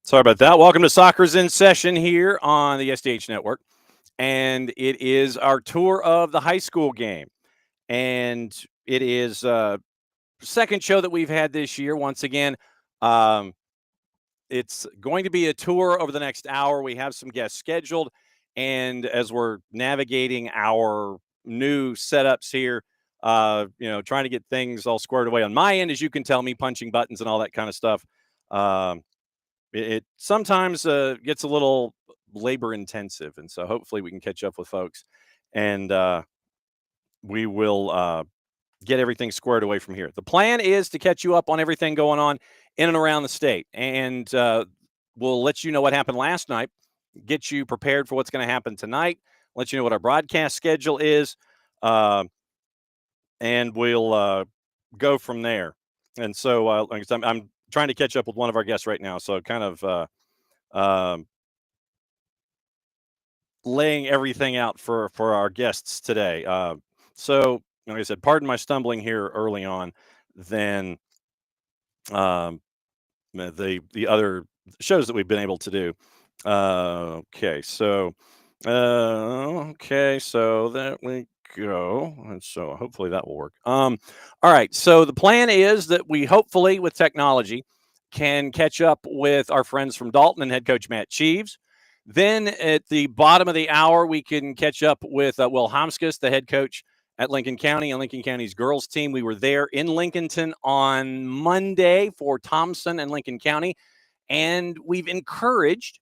Sorry about that. Welcome to Soccer's in Session here on the SDH Network. And it is our tour of the high school game. And it is second show that we've had this year. Once again, it's going to be a tour over the next hour. We have some guests scheduled. And as we're navigating our new setups here, trying to get things all squared away on my end, as you can tell me, punching buttons and all that kind of stuff. It sometimes gets a little labor intensive. And so hopefully we can catch up with folks and we will get everything squared away from here. The plan is to catch you up on everything going on in and around the state. And we'll let you know what happened last night, get you prepared for what's going to happen tonight, let you know what our broadcast schedule is, and we'll go from there. And so I'm trying to catch up with one of our guests right now. So kind of laying everything out for our guests today. So like I said, pardon my stumbling here early on. Then the other shows that we've been able to do. Okay, so that we go, and so hopefully that will work. All right, so the plan is that we hopefully, with technology, can catch up with our friends from Dalton and head coach Matt Cheeves. Then at the bottom of the hour, we can catch up with Will Homskus, the head coach at Lincoln County and Lincoln County's girls team. We were there in Lincolnton on Monday for Thompson and Lincoln County, and we've encouraged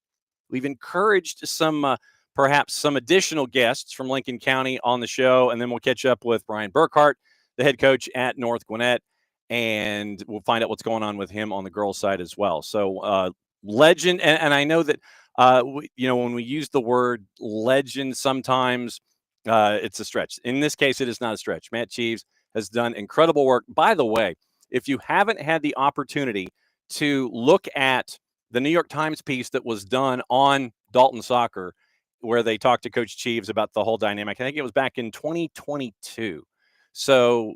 some perhaps some additional guests from Lincoln County on the show, and then we'll catch up with Brian Burkhart, the head coach at North Gwinnett, and we'll find out what's going on with him on the girls' side as well. So legend, and I know that when we use the word legend, sometimes it's a stretch. In this case, it is not a stretch. Matt Cheeves has done incredible work. By the way, if you haven't had the opportunity to look at the New York Times piece that was done on Dalton soccer, where they talked to Coach Cheeves about the whole dynamic, I think it was back in 2022. So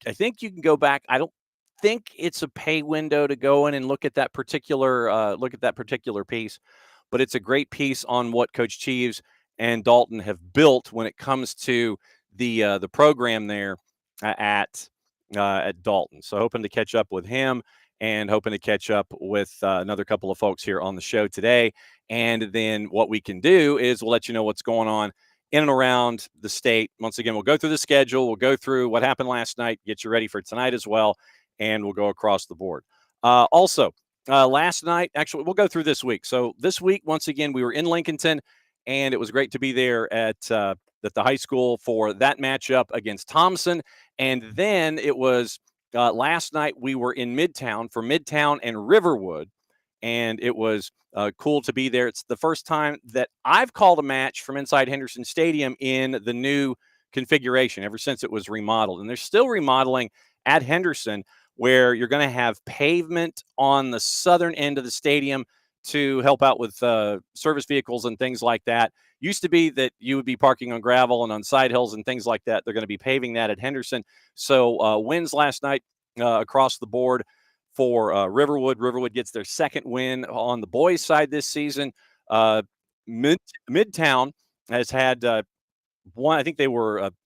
I think you can go back. I don't think it's a pay window to go in and look at that particular piece, but it's a great piece on what Coach Cheeves and Dalton have built when it comes to the program there at Dalton. So hoping to catch up with him and hoping to catch up with another couple of folks here on the show today. And then what we can do is we'll let you know what's going on in and around the state. Once again, we'll go through the schedule. We'll go through what happened last night, get you ready for tonight as well, and we'll go across the board. Last night, actually, we'll go through this week. So this week, once again, we were in Lincolnton, and it was great to be there at the high school for that matchup against Thompson. And then it was last night we were in Midtown for Midtown and Riverwood, and it was cool to be there. It's the first time that I've called a match from inside Henderson Stadium in the new configuration ever since it was remodeled. And they're still remodeling at Henderson, where you're going to have pavement on the southern end of the stadium to help out with service vehicles and things like that. Used to be that you would be parking on gravel and on side hills and things like that. They're going to be paving that at Henderson. So wins last night across the board for Riverwood. Riverwood gets their second win on the boys' side this season. Midtown has had one. I think they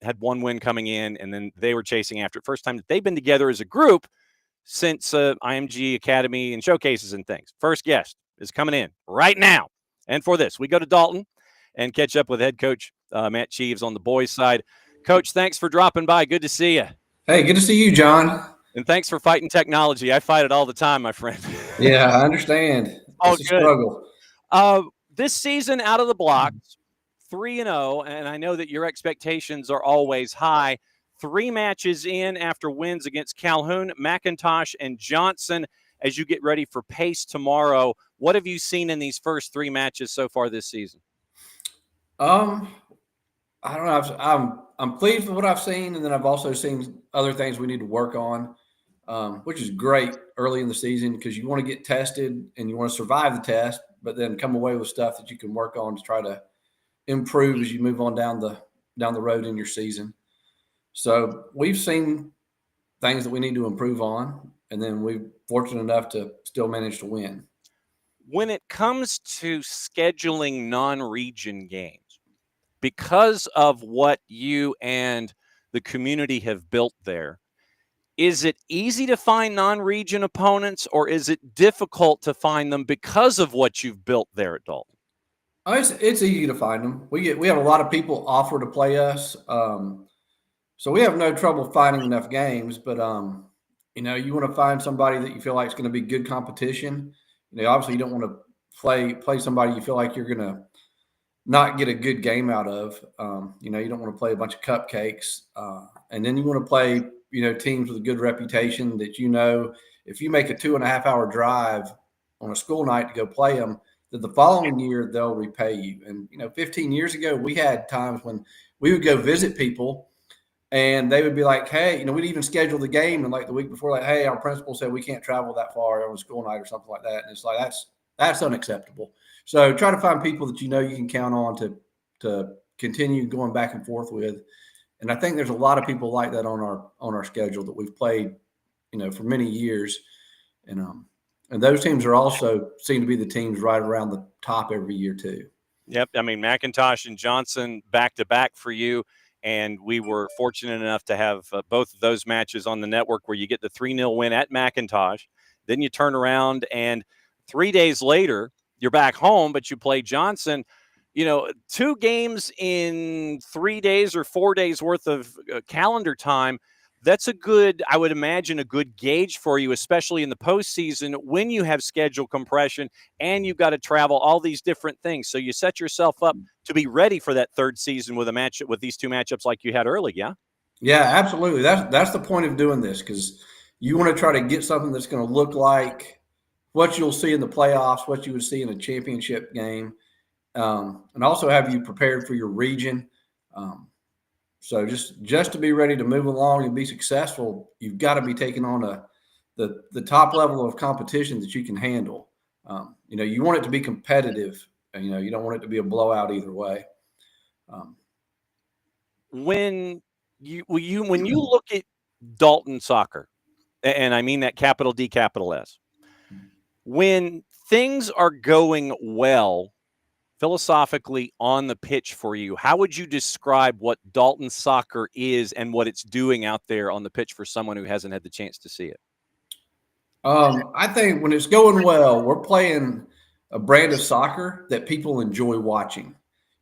had one win coming in, and then they were chasing after it. First time that they've been together as a group since IMG Academy and showcases and things. First guest is coming in right now. And for this, we go to Dalton and catch up with head coach Matt Cheeves on the boys' side. Coach, thanks for dropping by. Good to see you. Hey, good to see you, John. And thanks for fighting technology. I fight it all the time, my friend. Yeah, I understand. It's a struggle. This season out of the blocks, 3-0, and I know that your expectations are always high. 3 matches in after wins against Calhoun, McIntosh, and Johnson as you get ready for Pace tomorrow. What have you seen in these first 3 matches so far this season? I don't know. I'm pleased with what I've seen, and then I've also seen other things we need to work on, which is great early in the season because you want to get tested and you want to survive the test, but then come away with stuff that you can work on to try to improve as you move on down the road in your season. So we've seen things that we need to improve on, and then we're fortunate enough to still manage to win. When it comes to scheduling non-region games, because of what you and the community have built there, is it easy to find non-region opponents, or is it difficult to find them because of what you've built there at Dalton? Oh, it's easy to find them. We have a lot of people offer to play us, so we have no trouble finding enough games. But you want to find somebody that you feel like is going to be good competition. Obviously you don't want to play somebody you feel like you're going to not get a good game out of. You don't want to play a bunch of cupcakes, and then you want to play teams with a good reputation that if you make a 2.5 hour drive on a school night to go play them, that the following year they'll repay you. And 15 years ago, we had times when we would go visit people, and they would be like, "Hey, we'd even schedule the game, and like the week before, like, hey, our principal said we can't travel that far on a school night or something like that." And it's like that's unacceptable. So try to find people that you can count on to continue going back and forth with. And I think there's a lot of people like that on our schedule that we've played, for many years. And those teams are also seem to be the teams right around the top every year too. Yep. I mean, McIntosh and Johnson back to back for you. And we were fortunate enough to have both of those matches on the network where you get the 3-0 win at McIntosh. Then you turn around and 3 days later, you're back home, but you play Johnson. 2 games in 3 days or 4 days worth of calendar time. That's I would imagine, a good gauge for you, especially in the postseason when you have schedule compression and you've got to travel, all these different things. So you set yourself up to be ready for that third season with these 2 matchups like you had early. Yeah. Yeah, absolutely. That's the point of doing this, because you want to try to get something that's going to look like what you'll see in the playoffs, what you would see in a championship game, and also have you prepared for your region. So just to be ready to move along and be successful, you've got to be taking on the top level of competition that you can handle. You want it to be competitive, and you don't want it to be a blowout either way. When you look at Dalton soccer, and I mean that capital D, capital S, when things are going well philosophically on the pitch for you, how would you describe what Dalton soccer is and what it's doing out there on the pitch for someone who hasn't had the chance to see it? I think when it's going well, we're playing a brand of soccer that people enjoy watching.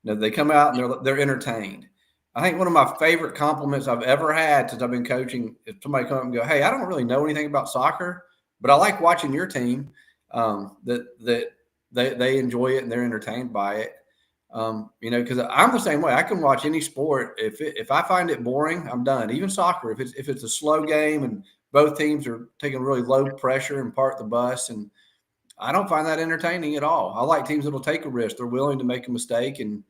They come out and they're entertained. I think one of my favorite compliments I've ever had since I've been coaching, if somebody come up and go, "Hey, I don't really know anything about soccer, but I like watching your team," that they enjoy it and they're entertained by it. Because I'm the same way. I can watch any sport. If I find it boring, I'm done. Even soccer, if it's a slow game and both teams are taking really low pressure and park the bus, and I don't find that entertaining at all. I like teams that'll take a risk. They're willing to make a mistake, and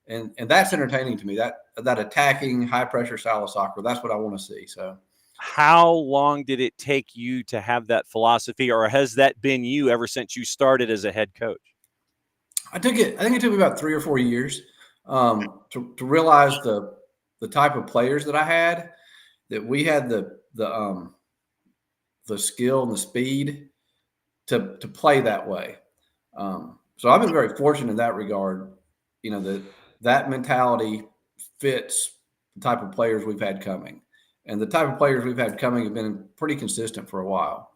that's entertaining to me. That attacking, high pressure style of soccer. That's what I want to see. So, how long did it take you to have that philosophy, or has that been you ever since you started as a head coach? I think it took me about 3 or 4 years to realize the type of players that I had, that we had the skill and the speed to play that way. So I've been very fortunate in that regard. That mentality fits the type of players we've had coming, and the type of players we've had coming have been pretty consistent for a while.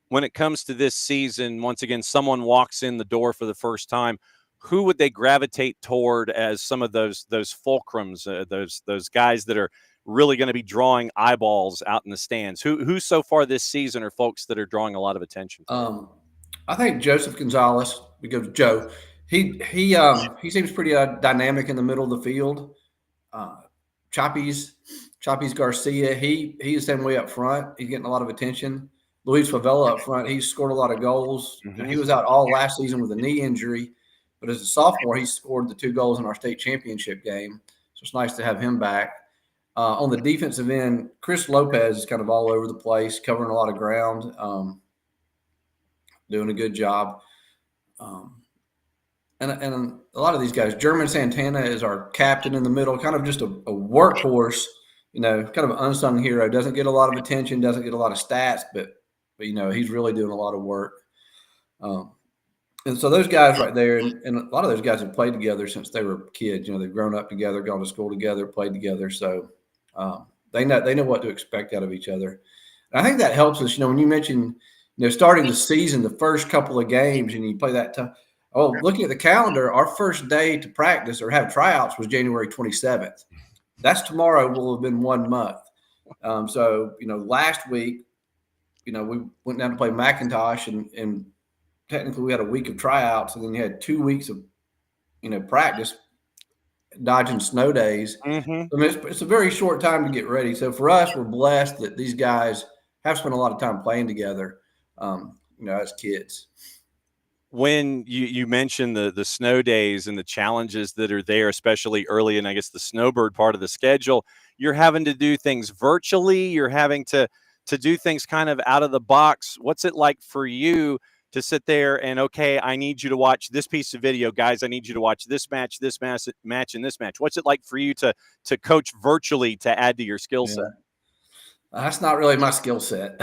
When it comes to this season, once again, someone walks in the door for the first time, who would they gravitate toward as some of those fulcrums, those guys that are really going to be drawing eyeballs out in the stands? Who so far this season are folks that are drawing a lot of attention? I think Joseph Gonzalez. We go to Joe. He seems pretty dynamic in the middle of the field. Choppies Garcia. He's the same way up front. He's getting a lot of attention. Luis Favela up front. He's scored a lot of goals. Mm-hmm. He was out all last season with a knee injury, but as a sophomore, he scored the 2 goals in our state championship game. So it's nice to have him back. On the defensive end, Chris Lopez is kind of all over the place, covering a lot of ground, doing a good job. And a lot of these guys, German Santana is our captain in the middle, kind of just a workhorse, kind of an unsung hero. Doesn't get a lot of attention, doesn't get a lot of stats, but he's really doing a lot of work. And so those guys right there, and a lot of those guys have played together since they were kids. They've grown up together, gone to school together, played together. So they know what to expect out of each other. And I think that helps us. When you mentioned starting the season, the first couple of games, and you play that time. Oh, looking at the calendar, our first day to practice or have tryouts was January 27th. That's tomorrow. Will have been 1 month. So last week, we went down to play McIntosh, and technically we had a week of tryouts, and then you had 2 weeks of practice, dodging snow days. Mm-hmm. I mean, it's a very short time to get ready. So for us, we're blessed that these guys have spent a lot of time playing together, as kids. When you mentioned the snow days and the challenges that are there, especially early in, I guess, the snowbird part of the schedule, you're having to do things virtually. You're having to do things kind of out of the box. What's it like for you to sit there and, okay, I need you to watch this piece of video, guys. I need you to watch this match, and this match. What's it like for you to coach virtually to add to your skill set? That's not really my skill set.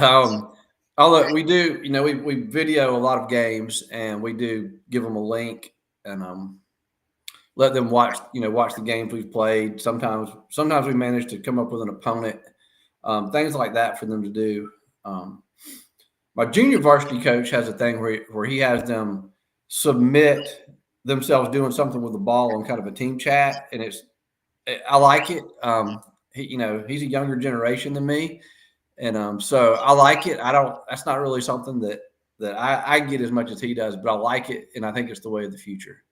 Although we do, we video a lot of games, and we do give them a link and let them watch the games we've played. Sometimes we manage to come up with an opponent, things like that for them to do. My junior varsity coach has a thing where he has them submit themselves doing something with the ball on kind of a team chat, and I like it. He's a younger generation than me. And so I like it. That's not really something that I get as much as he does, but I like it. And I think it's the way of the future.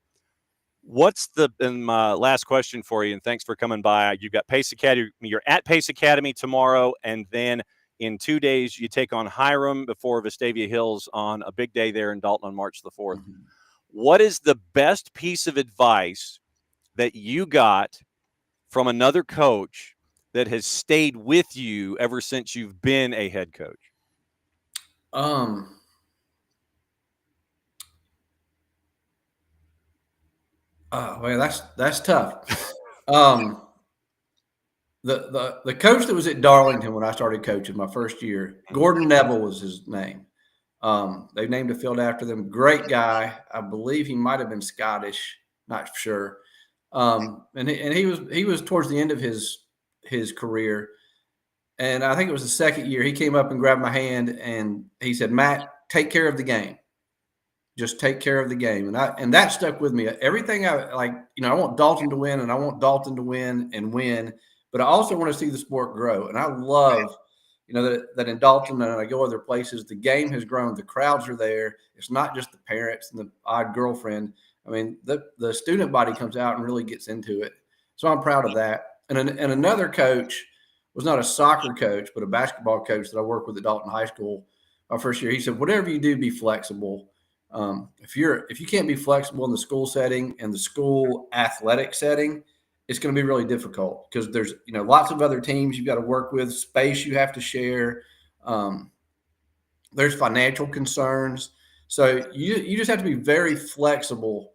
And my last question for you, and thanks for coming by. You've got Pace Academy. You're at Pace Academy tomorrow, and then in 2 days you take on Hiram before Vestavia Hills on a big day there in Dalton on March the 4th. Mm-hmm. What is the best piece of advice that you got from another coach that has stayed with you ever since you've been a head coach? Oh man, that's tough. The coach that was at Darlington when I started coaching my first year, Gordon Neville was his name. They named a field after them. Great guy. I believe he might have been Scottish, not sure. And he was towards the end of his career. And I think it was the second year, he came up and grabbed my hand and he said, "Matt, take care of the game. Just take care of the game." And that stuck with me. Everything I like, I want Dalton to win, and I want Dalton to win, but I also want to see the sport grow. And I love, that in Dalton and I go other places, the game has grown. The crowds are there. It's not just the parents and the odd girlfriend. I mean, the student body comes out and really gets into it. So I'm proud of that. And another coach was not a soccer coach, but a basketball coach that I worked with at Dalton High School my first year. He said, "Whatever you do, be flexible. If you can't be flexible in the school setting and the school athletic setting, it's going to be really difficult because there's lots of other teams you've got to work with, space you have to share. There's financial concerns, so you just have to be very flexible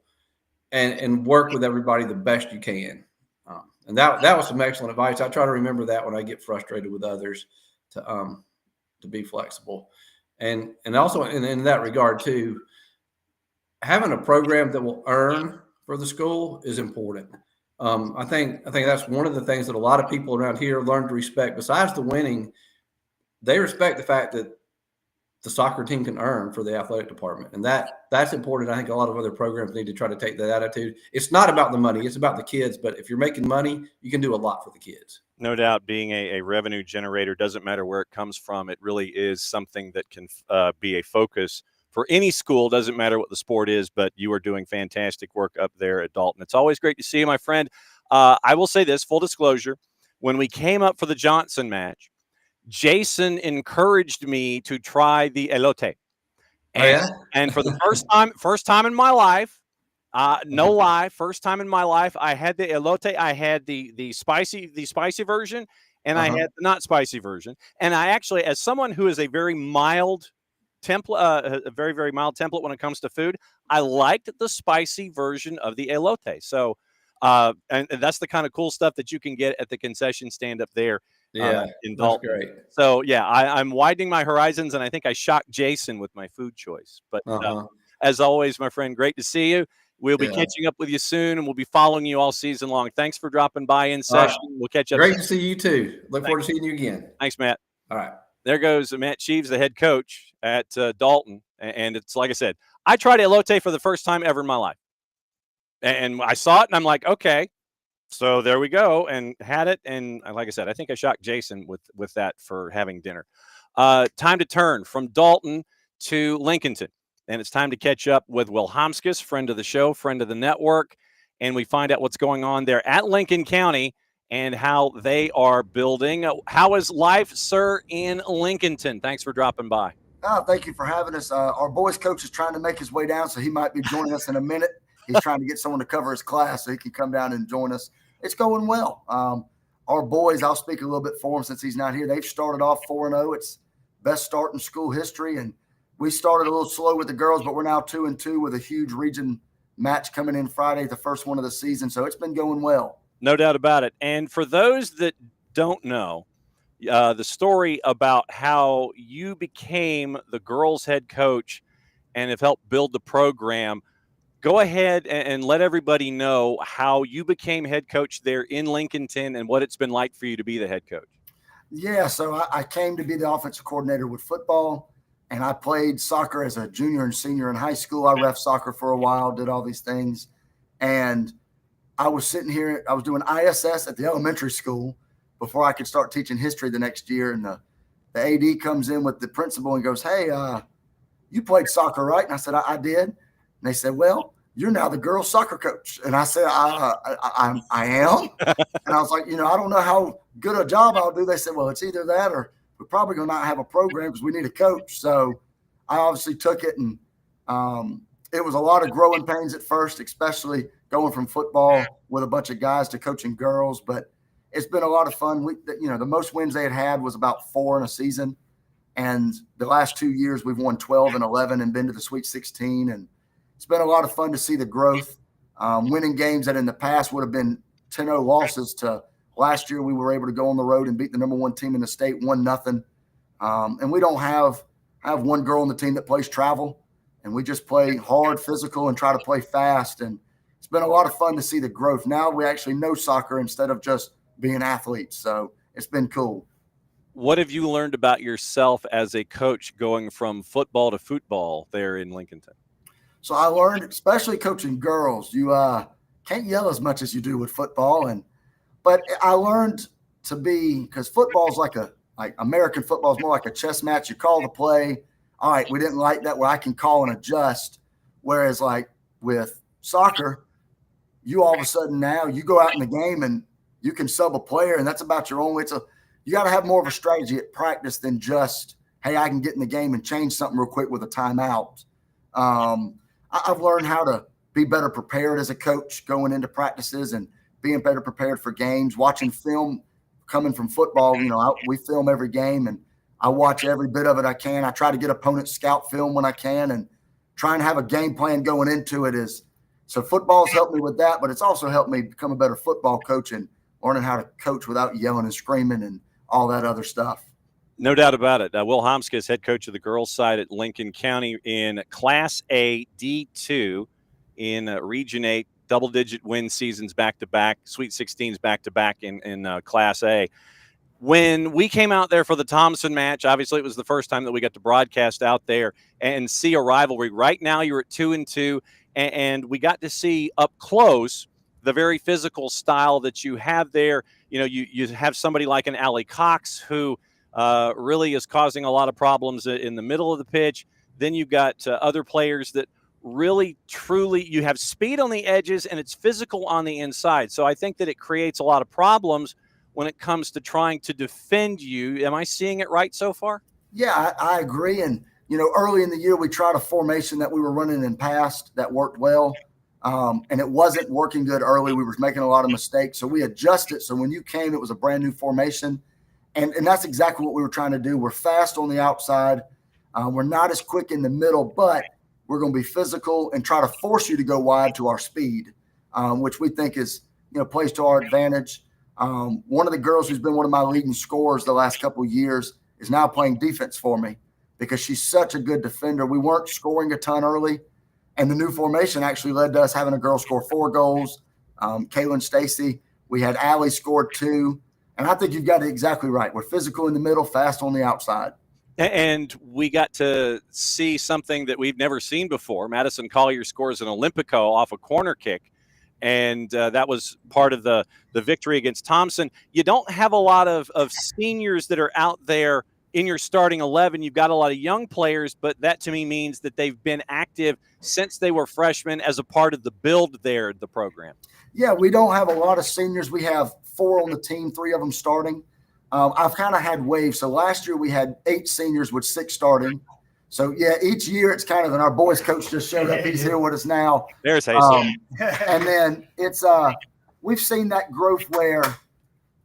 and work with everybody the best you can." And that was some excellent advice. I try to remember that when I get frustrated with others, to be flexible, and also in that regard too, having a program that will earn for the school is important. I think that's one of the things that a lot of people around here learn to respect. Besides the winning, they respect the fact that the soccer team can earn for the athletic department. And that's important. I think a lot of other programs need to try to take that attitude. It's not about the money, it's about the kids. But if you're making money, you can do a lot for the kids. No doubt, being a revenue generator, doesn't matter where it comes from. It really is something that can be a focus for any school. Doesn't matter what the sport is, but you are doing fantastic work up there at Dalton. It's always great to see you, my friend. I will say this, full disclosure, when we came up for the Johnson match, Jason encouraged me to try the elote. And for the first time in my life, no lie, first time in my life, I had the elote. I had the spicy version, and I had the not spicy version. And I actually, as someone who is a very mild template, a very, very mild template when it comes to food, I liked the spicy version of the elote. So, and that's the kind of cool stuff that you can get at the concession stand up there. In Dalton. Great. So yeah, I'm widening my horizons, and I think I shocked Jason with my food choice. But as always, my friend, great to see you. We'll be Yeah. catching up with you soon, and we'll be following you all season long. Thanks for dropping by in All right. session. We'll catch up Great soon. to see you too. Look forward to seeing you again. Thanks, Matt. All right. There goes Matt Sheaves, the head coach at Dalton. And it's like I said, I tried elote for the first time ever in my life. And I saw it, and I'm like, okay. So there we go, and had it. And like I said, I think I shocked Jason with that for having dinner. Time to turn from Dalton to Lincolnton. And it's time to catch up with Will Homskis, friend of the show, friend of the network. And we find out what's going on there at Lincoln County and how they are building. How is life, sir, in Lincolnton? Thanks for dropping by. Oh, thank you for having us. Our boys coach is trying to make his way down, so he might be joining us in a minute. He's trying to get someone to cover his class so he can come down and join us. It's going well. Our boys, I'll speak a little bit for him since he's not here. They've started off 4-0. It's best start in school history. And we started a little slow with the girls, but we're now 2-2 with a huge region match coming in Friday, the first one of the season. So it's been going well. No doubt about it. And for those that don't know, the story about how you became the girls' head coach and have helped build the program, go ahead and let everybody know how you became head coach there in Lincolnton and what it's been like for you to be the head coach. Yeah, so I came to be the offensive coordinator with football, and I played soccer as a junior and senior in high school. I ref soccer for a while, did all these things. And I was sitting here, I was doing ISS at the elementary school before I could start teaching history the next year. And the AD comes in with the principal and goes, "Hey, you played soccer, right?" And I said, I did. And they said, "Well, you're now the girls' soccer coach." And I said, I am. And I was like, I don't know how good a job I'll do. They said, "Well, it's either that or we're probably going to not have a program because we need a coach." So I obviously took it, and it was a lot of growing pains at first, especially going from football with a bunch of guys to coaching girls. But it's been a lot of fun. The most wins they had was about 4 in a season. And the last 2 years, we've won 12 and 11 and been to the Sweet 16. And it's been a lot of fun to see the growth, winning games that in the past would have been 10-0 losses to last year. We were able to go on the road and beat the number 1 team in the state 1-0. And we don't have one girl on the team that plays travel, and we just play hard, physical, and try to play fast. And it's been a lot of fun to see the growth. Now we actually know soccer instead of just being athletes. So it's been cool. What have you learned about yourself as a coach going from football to football there in Lincolnton? So I learned, especially coaching girls, you can't yell as much as you do with football. But I learned to be, because football is like American football is more like a chess match. You call the play. All right, we didn't like that. Well, I can call and adjust. Whereas like with soccer, you all of a sudden now you go out in the game and you can sub a player, and that's about your only. You got to have more of a strategy at practice than just, hey, I can get in the game and change something real quick with a timeout. I've learned how to be better prepared as a coach going into practices and being better prepared for games, watching film coming from football. We film every game, and I watch every bit of it I can. I try to get opponent scout film when I can and try and have a game plan going into it. So football's helped me with that, but it's also helped me become a better football coach and learning how to coach without yelling and screaming and all that other stuff. No doubt about it. Will Homskis, head coach of the girls' side at Lincoln County in Class A D2 in Region 8, double-digit win seasons back-to-back, Sweet 16s back-to-back in Class A. When we came out there for the Thompson match, obviously it was the first time that we got to broadcast out there and see a rivalry. Right now you're at 2-2, and we got to see up close the very physical style that you have there. You have somebody like an Allie Cox who really is causing a lot of problems in the middle of the pitch. Then you've got other players that really, truly, you have speed on the edges and it's physical on the inside. So I think that it creates a lot of problems when it comes to trying to defend you. Am I seeing it right so far? Yeah, I agree. And, early in the year, we tried a formation that we were running in past that worked well. And it wasn't working good early. We were making a lot of mistakes. So we adjusted. So when you came, it was a brand new formation. And that's exactly what we were trying to do. We're fast on the outside. We're not as quick in the middle, but we're going to be physical and try to force you to go wide to our speed, which we think is, plays to our advantage. One of the girls who's been one of my leading scorers the last couple of years is now playing defense for me because she's such a good defender. We weren't scoring a ton early, And the new formation actually led to us having a girl score 4 goals. Kaylin Stacy, we had Allie scored 2. And I think you've got it exactly right. We're physical in the middle, fast on the outside. And we got to see something that we've never seen before. Madison Collier scores an Olympico off a corner kick, and that was part of the victory against Thompson. You don't have a lot of seniors that are out there in your starting 11. You've got a lot of young players, but that to me means that they've been active since they were freshmen as a part of the build there, the program. Yeah, we don't have a lot of seniors. We have 4 on the team, 3 of them starting. I've kind of had waves. So last year we had 8 seniors with 6 starting. So, yeah, each year it's kind of – and our boys coach just showed up. He's here with us now. There's Hazel. And then it's we've seen that growth where,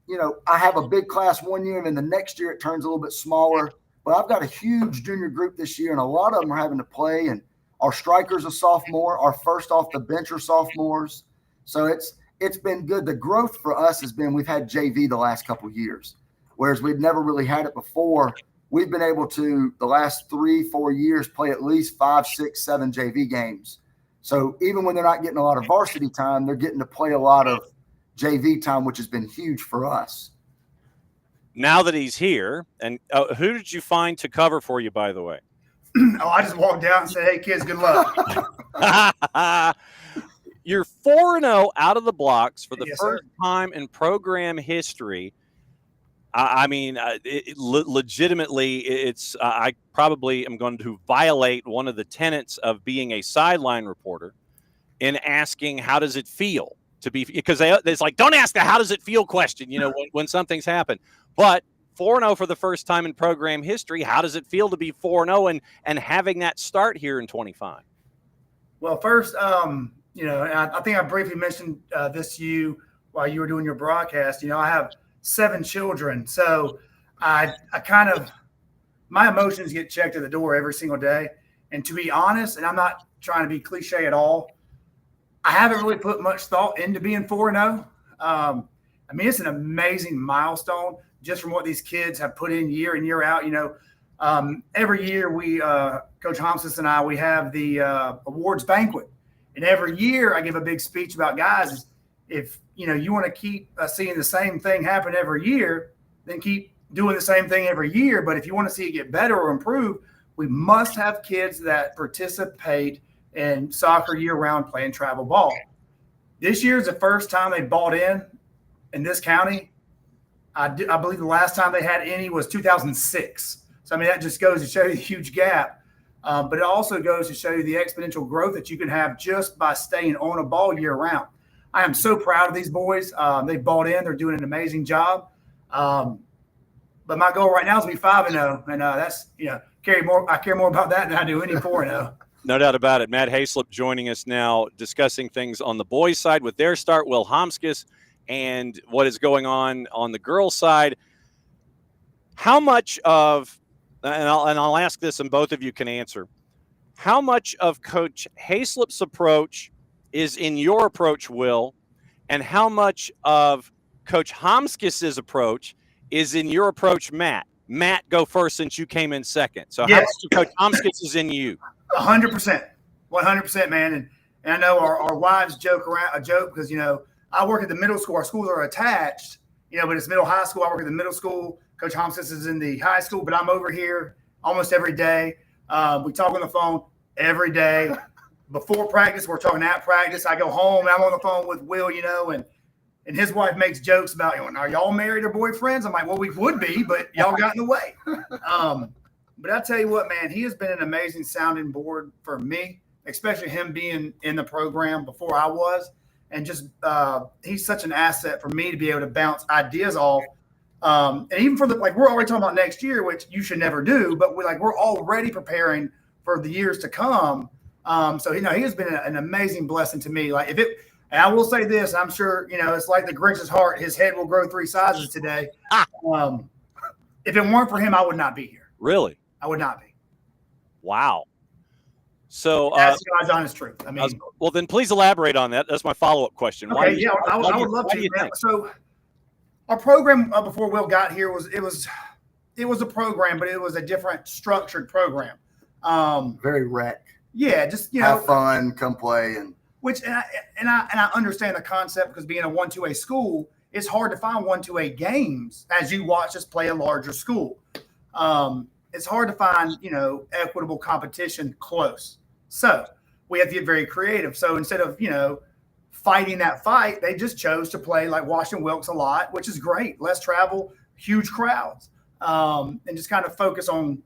you know, I have a big class one year and then the next year it turns a little bit smaller. But I've got a huge junior group this year, and a lot of them are having to play. And our strikers are sophomore. Our first off the bench are sophomores. So it's been good. The growth for us has been we've had JV the last couple of years, whereas we'd never really had it before. We've been able to, the last 3-4 years, play at least 5, 6, 7 JV games. So even when they're not getting a lot of varsity time, they're getting to play a lot of JV time, which has been huge for us. Now that he's here, and who did you find to cover for you, by the way? I just walked out and said, hey, kids, good luck. You're 4-0 out of the blocks for the Yes, first time in program history. I mean, legitimately, it's I probably am going to violate one of the tenets of being a sideline reporter in asking how does it feel to be, because it's like, don't ask the how does it feel question, you know, when something's happened. But 4-0 for the first time in program history, how does it feel to be 4-0 and having that start here in 25? Well, first, you know, I think I briefly mentioned this to you while you were doing your broadcast. You know, I have 7 children, so I kind of, my emotions get checked at the door every single day. And to be honest, and I'm not trying to be cliche at all, I haven't really put much thought into being 4-0. I mean, it's an amazing milestone just from what these kids have put in year in, year out. You know, every year we, Coach Homsis and I, we have the awards banquet. And every year I give a big speech about, guys, if, you know, you want to keep seeing the same thing happen every year, then keep doing the same thing every year. But if you want to see it get better or improve, we must have kids that participate in soccer year-round playing travel ball. This year is the first time they bought in this county. I believe the last time they had any was 2006. So, I mean, that just goes to show you the huge gap. But it also goes to show you the exponential growth that you can have just by staying on a ball year-round. I am so proud of these boys. They bought in. They're doing an amazing job. But my goal right now is to be 5-0. And that's, you know, I care more about that than I do any 4-0. No doubt about it. Matt Hayslip joining us now, discussing things on the boys' side with their start, Will Homskis, and what is going on the girls' side. How much of, and I'll ask this, and both of you can answer, how much of Coach Hayslip's approach is in your approach, Will, and how much of Coach Homskis's approach is in your approach, Matt? Matt, go first since you came in second. So Yes. how much of Coach Homskis is in you? 100%, 100%, man. And I know our wives joke because, you know, I work at the middle school. Our schools are attached, you know, but it's middle high school. I work at the middle school. Coach Homsis is in the high school, but I'm over here almost every day. We talk on the phone every day. Before practice, we're talking at practice. I go home and I'm on the phone with Will, you know, and his wife makes jokes about, you know, are y'all married or boyfriends? I'm like, well, we would be, but y'all got in the way. But I tell you what, man, he has been an amazing sounding board for me, especially him being in the program before I was. And just he's such an asset for me to be able to bounce ideas off. And even for we're already talking about next year, which you should never do, but we're already preparing for the years to come. So, you know, he has been an amazing blessing to me. And I will say this, I'm sure, you know, it's like the Grinch's heart, his head will grow 3 sizes today. If it weren't for him, I would not be here. Really? I would not be. Wow. So that's God's honest truth. I mean, well, then please elaborate on that. That's my follow-up question. Okay, I would love to. So our program before Will got here was a program, but it was a different structured program. Very rec. Yeah, just have fun, come play, and I understand the concept because being a 1-2A school, it's hard to find 1-2A games as you watch us play a larger school. It's hard to find equitable competition close. So we have to get very creative. So instead of fighting that fight, they just chose to play like Washington Wilkes a lot, which is great. Less travel, huge crowds, and just kind of focus on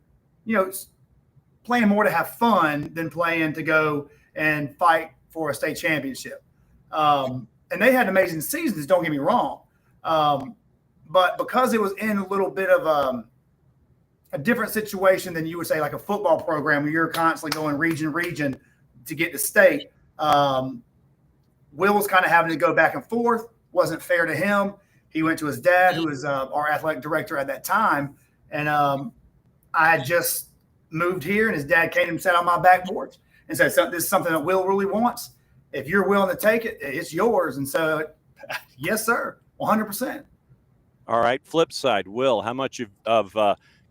playing more to have fun than playing to go and fight for a state championship. And they had amazing seasons, don't get me wrong. But because it was in a little bit of a different situation than you would say like a football program where you're constantly going region to get to state, Will was kind of having to go back and forth. Wasn't fair to him. He went to his dad, who was our athletic director at that time. And I had just moved here, and his dad came and sat on my back porch and said, this is something that Will really wants. If you're willing to take it, it's yours. And so, yes, sir, 100%. All right. Flip side, Will, how much of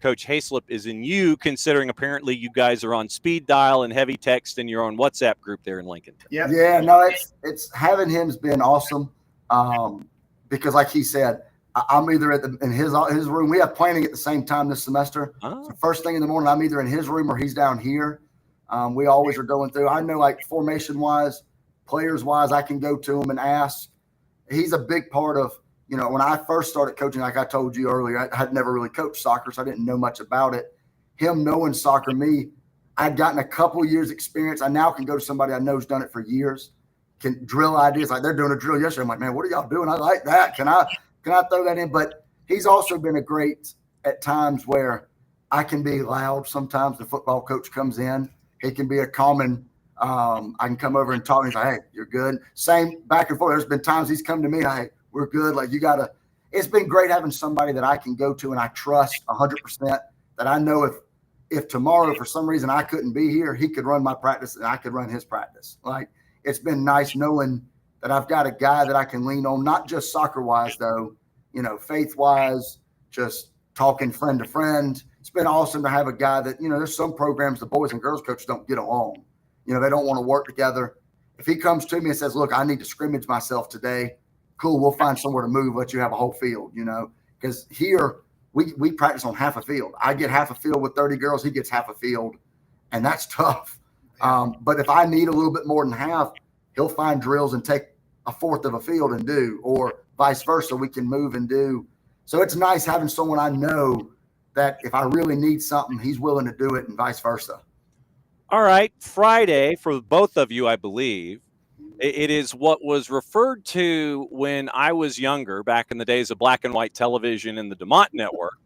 Coach Hayslip is in you, considering apparently you guys are on speed dial and heavy text in your own WhatsApp group there in Lincolnton? Yeah, no, it's having him's been awesome because, like he said, I'm either in his room. We have planning at the same time this semester. Oh. So first thing in the morning, I'm either in his room or he's down here. We always are going through. I know, like formation-wise, players-wise, I can go to him and ask. He's a big part of, when I first started coaching, like I told you earlier, I had never really coached soccer, so I didn't know much about it. Him knowing soccer, I'd gotten a couple years experience. I now can go to somebody I know who's done it for years, can drill ideas. Like they're doing a drill yesterday. I'm like, man, what are y'all doing? I like that. Can I throw that in? But he's also been a great at times where I can be loud. Sometimes the football coach comes in. He can be a common. I can come over and talk. And he's like, hey, you're good. Same back and forth. There's been times he's come to me. Hey, we're good. Like it's been great having somebody that I can go to and I trust 100% that I know if tomorrow for some reason I couldn't be here, he could run my practice and I could run his practice. Like it's been nice knowing that I've got a guy that I can lean on, not just soccer-wise, though, faith-wise, just talking friend to friend. It's been awesome to have a guy that, there's some programs the boys and girls coaches don't get along. They don't want to work together. If he comes to me and says, look, I need to scrimmage myself today, cool, we'll find somewhere to move, let you have a whole field, because here we practice on half a field. I get half a field with 30 girls, he gets half a field, and that's tough. But if I need a little bit more than half, he'll find drills and take a fourth of a field and do, or vice versa, we can move and do. So it's nice having someone I know that if I really need something, he's willing to do it and vice versa. All right. Friday for both of you, I believe, it is what was referred to when I was younger, back in the days of black and white television and the DeMont Network,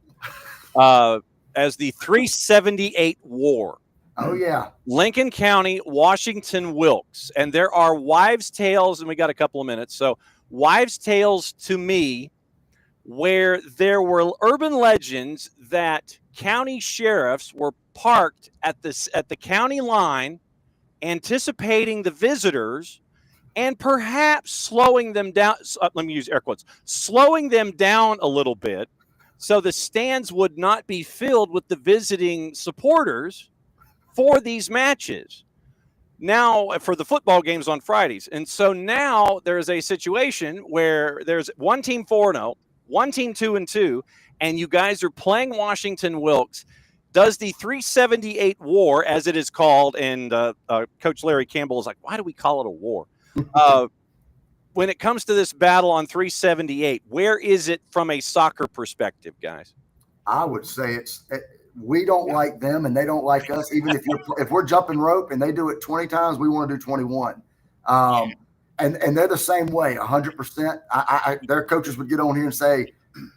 as the 378 War. Oh, yeah. Lincoln County, Washington Wilkes. And there are wives' tales, and we got a couple of minutes. So wives' tales to me where there were urban legends that county sheriffs were parked at the county line anticipating the visitors and perhaps slowing them down. Let me use air quotes, slowing them down a little bit so the stands would not be filled with the visiting supporters for these matches. Now, for the football games on Fridays. And so now there's a situation where there's one team 4-0, one team 2-2, and you guys are playing Washington Wilkes. Does the 378 War, as it is called, and Coach Larry Campbell is like, why do we call it a war? When it comes to this battle on 378, where is it from a soccer perspective, guys? I would say we don't like them and they don't like us. Even if we're jumping rope and they do it 20 times, we want to do 21. And they're the same way, 100%. Their coaches would get on here and say,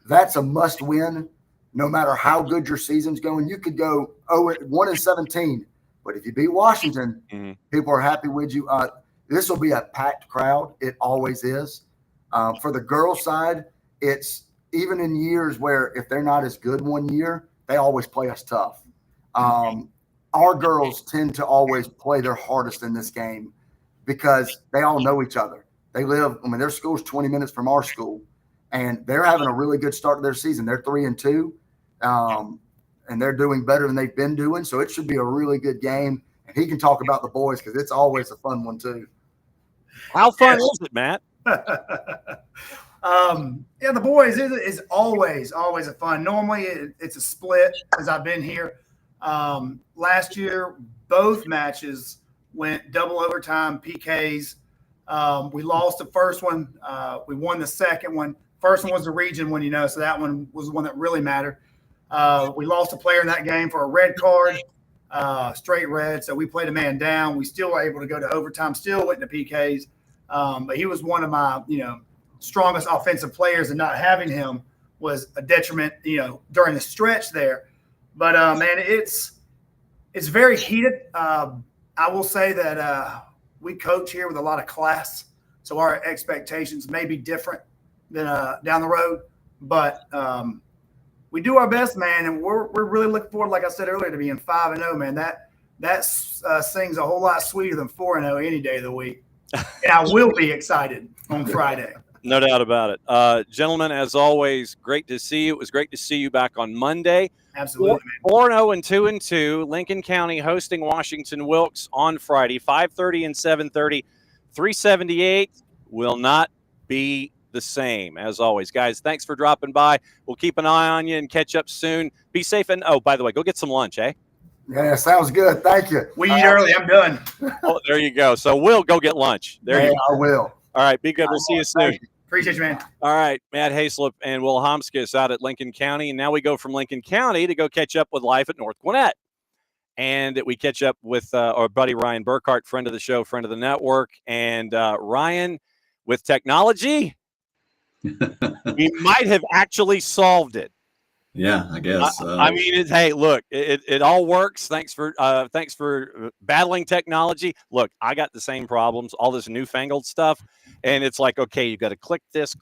that's a must win, no matter how good your season's going. You could go 1-17, but if you beat Washington, people are happy with you. This will be a packed crowd. It always is. For the girls' side, it's even in years where if they're not as good one year, they always play us tough. Our girls tend to always play their hardest in this game because they all know each other. They live, their school's 20 minutes from our school, and they're having a really good start to their season. They're 3-2, and they're doing better than they've been doing. So it should be a really good game. and he can talk about the boys because it's always a fun one too. How fun is it, Matt? Yeah, the boys is always a fun. Normally it's a split as I've been here. Last year, both matches went double overtime PKs. We lost the first one. We won the second one. First one was the region one, so that one was the one that really mattered. We lost a player in that game for a red card, straight red. So we played a man down. We still were able to go to overtime, still went to PKs. But he was one of my, strongest offensive players, and not having him was a detriment, during the stretch there. But, man, it's very heated. I will say that we coach here with a lot of class, so our expectations may be different than down the road. But we do our best, man, and we're really looking forward, like I said earlier, to being 5-0, man. That sings a whole lot sweeter than 4-0 any day of the week. And I will be excited on Friday. No doubt about it. Gentlemen, as always, great to see you. It was great to see you back on Monday. Absolutely, man. 4-0 and 2-2. Lincoln County hosting Washington Wilkes on Friday, 5:30 and 7:30. 378 will not be the same. As always, guys, thanks for dropping by. We'll keep an eye on you and catch up soon. Be safe. And, oh, by the way, go get some lunch, eh? Yeah, sounds good. Thank you. We eat early. I'm done. Oh, there you go. So we'll go get lunch. There you go. I will. All right, be good. We'll see you soon. Appreciate you, man. All right, Matt Hayslip and Will Homskis out at Lincoln County. And now we go from Lincoln County to go catch up with life at North Gwinnett. And we catch up with our buddy Ryan Burkhart, friend of the show, friend of the network. And Ryan, with technology, we might have actually solved it. Yeah, I guess. I mean, hey, look, it all works. Thanks for battling technology. Look, I got the same problems, all this newfangled stuff. And it's like, okay, you got to click this,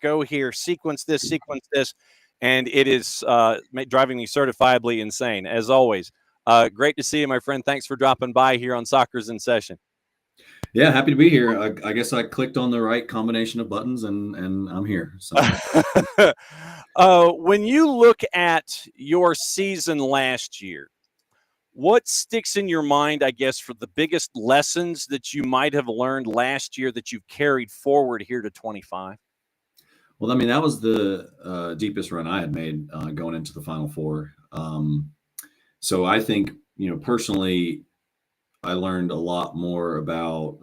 go here, sequence this. And it is driving me certifiably insane, as always. Great to see you, my friend. Thanks for dropping by here on Soccer's in Session. Yeah, happy to be here. I guess I clicked on the right combination of buttons and I'm here. So. When you look at your season last year, what sticks in your mind, I guess, for the biggest lessons that you might have learned last year that you've carried forward here to 25? Well, I mean, that was the deepest run I had made going into the Final Four. So I think, personally, I learned a lot more about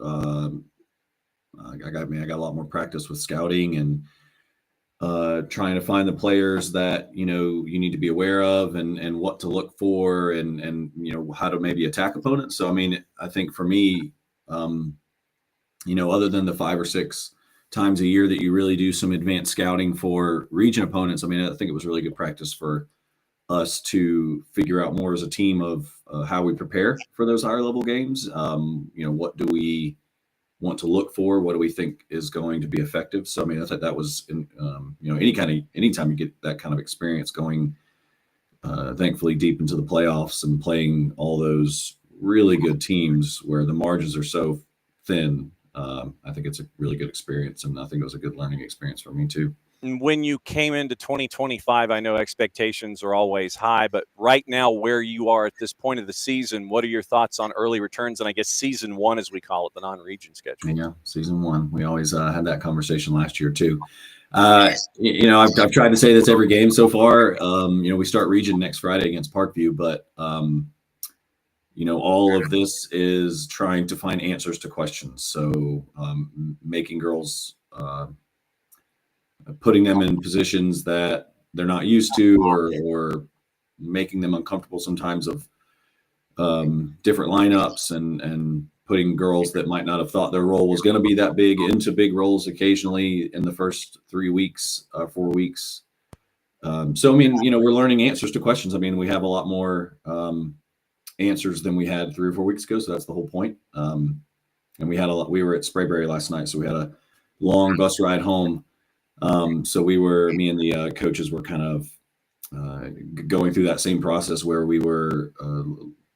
I got a lot more practice with scouting and trying to find the players that you need to be aware of and what to look for and how to maybe attack opponents. So I mean, I think for me, other than the 5 or 6 times a year that you really do some advanced scouting for region opponents, I mean, I think it was really good practice for us to figure out more as a team of how we prepare for those higher level games. What do we want to look for? What do we think is going to be effective? So, I mean, I thought that was, anytime you get that kind of experience going, thankfully deep into the playoffs and playing all those really good teams where the margins are so thin, I think it's a really good experience. And I think it was a good learning experience for me too. And when you came into 2025, I know expectations are always high, but right now where you are at this point of the season, what are your thoughts on early returns? And I guess season 1, as we call it, the non-region schedule. Yeah, season 1. We always had that conversation last year too. I've tried to say this every game so far. We start region next Friday against Parkview, but all of this is trying to find answers to questions. So making girls putting them in positions that they're not used to or making them uncomfortable sometimes of different lineups and putting girls that might not have thought their role was going to be that big into big roles occasionally in the first 3 weeks, 4 weeks. So, I mean, we're learning answers to questions. I mean, we have a lot more answers than we had 3 or 4 weeks ago. So that's the whole point. And we were at Sprayberry last night. So we had a long bus ride home. So me and the coaches were kind of going through that same process where we were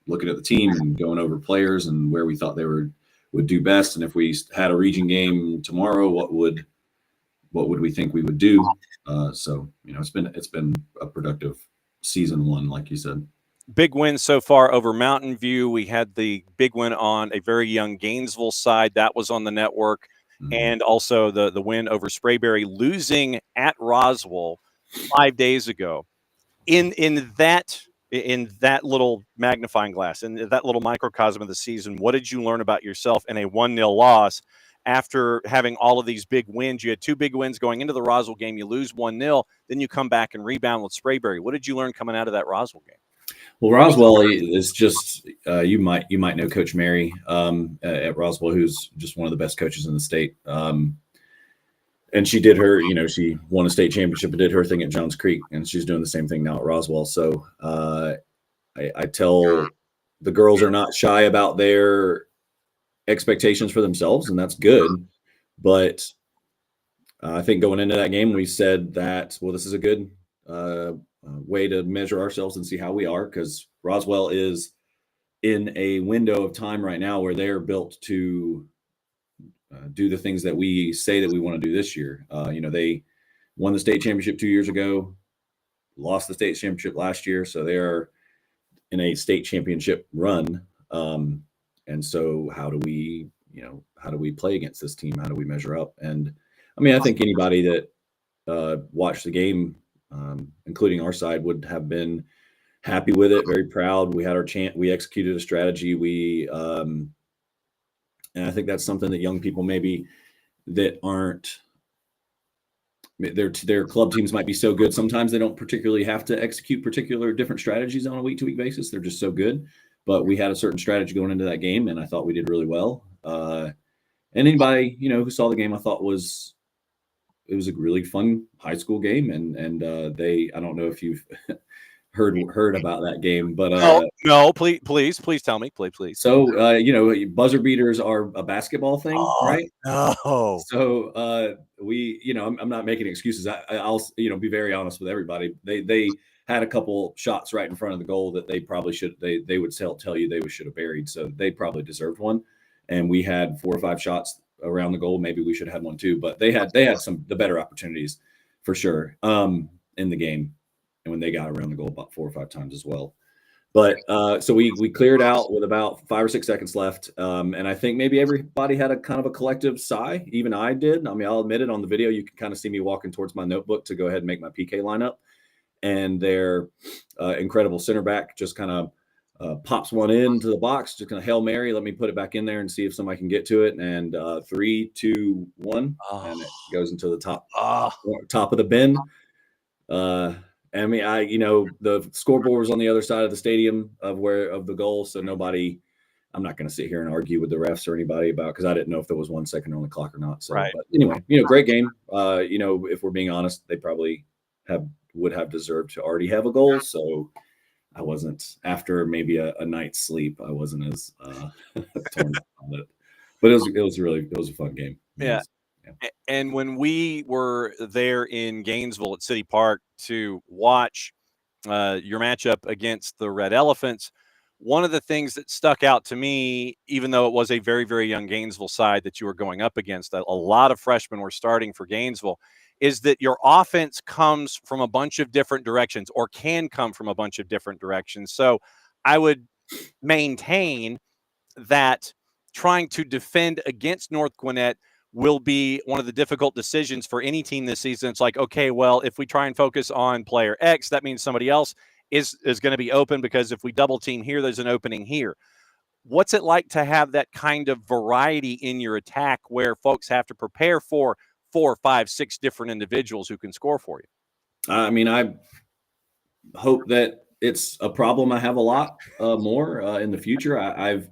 looking at the team and going over players and where we thought they would do best. And if we had a region game tomorrow, what would we think we would do? So it's been a productive season 1, like you said. big wins so far over Mountain View. We had the big win on a very young Gainesville side. That was on the network. And also the win over Sprayberry, losing at Roswell 5 days ago. In that little magnifying glass, in that little microcosm of the season, what did you learn about yourself in a 1-0 loss after having all of these big wins? You had 2 big wins going into the Roswell game. You lose 1-0, then you come back and rebound with Sprayberry. What did you learn coming out of that Roswell game? Well, Roswell is just you might know Coach Mary at Roswell, who's just one of the best coaches in the state. And she did her, she won a state championship and did her thing at Johns Creek, and she's doing the same thing now at Roswell. So I tell the girls are not shy about their expectations for themselves, and that's good. But I think going into that game, we said that, well, this is a good way to measure ourselves and see how we are, because Roswell is in a window of time right now where they're built to do the things that we say that we want to do this year. They won the state championship 2 years ago, lost the state championship last year, so they are in a state championship run. And so how do we play against this team? How do we measure up? And I mean, I think anybody that watched the game, including our side, would have been happy with it, very proud. We had our chance. We executed a strategy. And I think that's something that young people maybe that aren't their club teams might be so good. Sometimes they don't particularly have to execute particular different strategies on a week-to-week basis. They're just so good. But we had a certain strategy going into that game, and I thought we did really well. And anybody, who saw the game, I thought it was a really fun high school game. And I don't know if you've heard about that game, but no, please tell me, please. So buzzer beaters are a basketball thing, right? No. So I'm not making excuses. I'll be very honest with everybody. They had a couple shots right in front of the goal that they probably should they would tell you they should have buried. So they probably deserved one. And we had 4 or 5 shots around the goal. Maybe we should have had one too, but they had the better opportunities for sure in the game. And when they got around the goal about 4 or 5 times as well. But so we cleared out with about 5 or 6 seconds left. And I think maybe everybody had a kind of a collective sigh. Even I did. I mean, I'll admit it, on the video, you can kind of see me walking towards my notebook to go ahead and make my PK lineup. And their incredible center back just kind of pops one into the box, just kind of Hail Mary, let me put it back in there and see if somebody can get to it. And 3, 2, 1, and it goes into the top of the bin. I mean, the scoreboard was on the other side of the stadium of the goal. So I'm not going to sit here and argue with the refs or anybody because I didn't know if there was 1 second on the clock or not. So, right. But anyway, great game. If we're being honest, they probably would have deserved to already have a goal. So I wasn't, after maybe a night's sleep, I wasn't as torn on it, but it was a fun game. Yeah. And when we were there in Gainesville at City Park to watch your matchup against the Red Elephants, one of the things that stuck out to me, even though it was a very, very young Gainesville side that you were going up against, a lot of freshmen were starting for Gainesville, is that your offense comes from a bunch of different directions, or can come from a bunch of different directions. So I would maintain that trying to defend against North Gwinnett will be one of the difficult decisions for any team this season. It's like, okay, well, if we try and focus on player X, that means somebody else is going to be open, because if we double team here, there's an opening here. What's it like to have that kind of variety in your attack where folks have to prepare for 4, 5, 6 different individuals who can score for you? I mean, I hope that it's a problem I have a lot more in the future. I've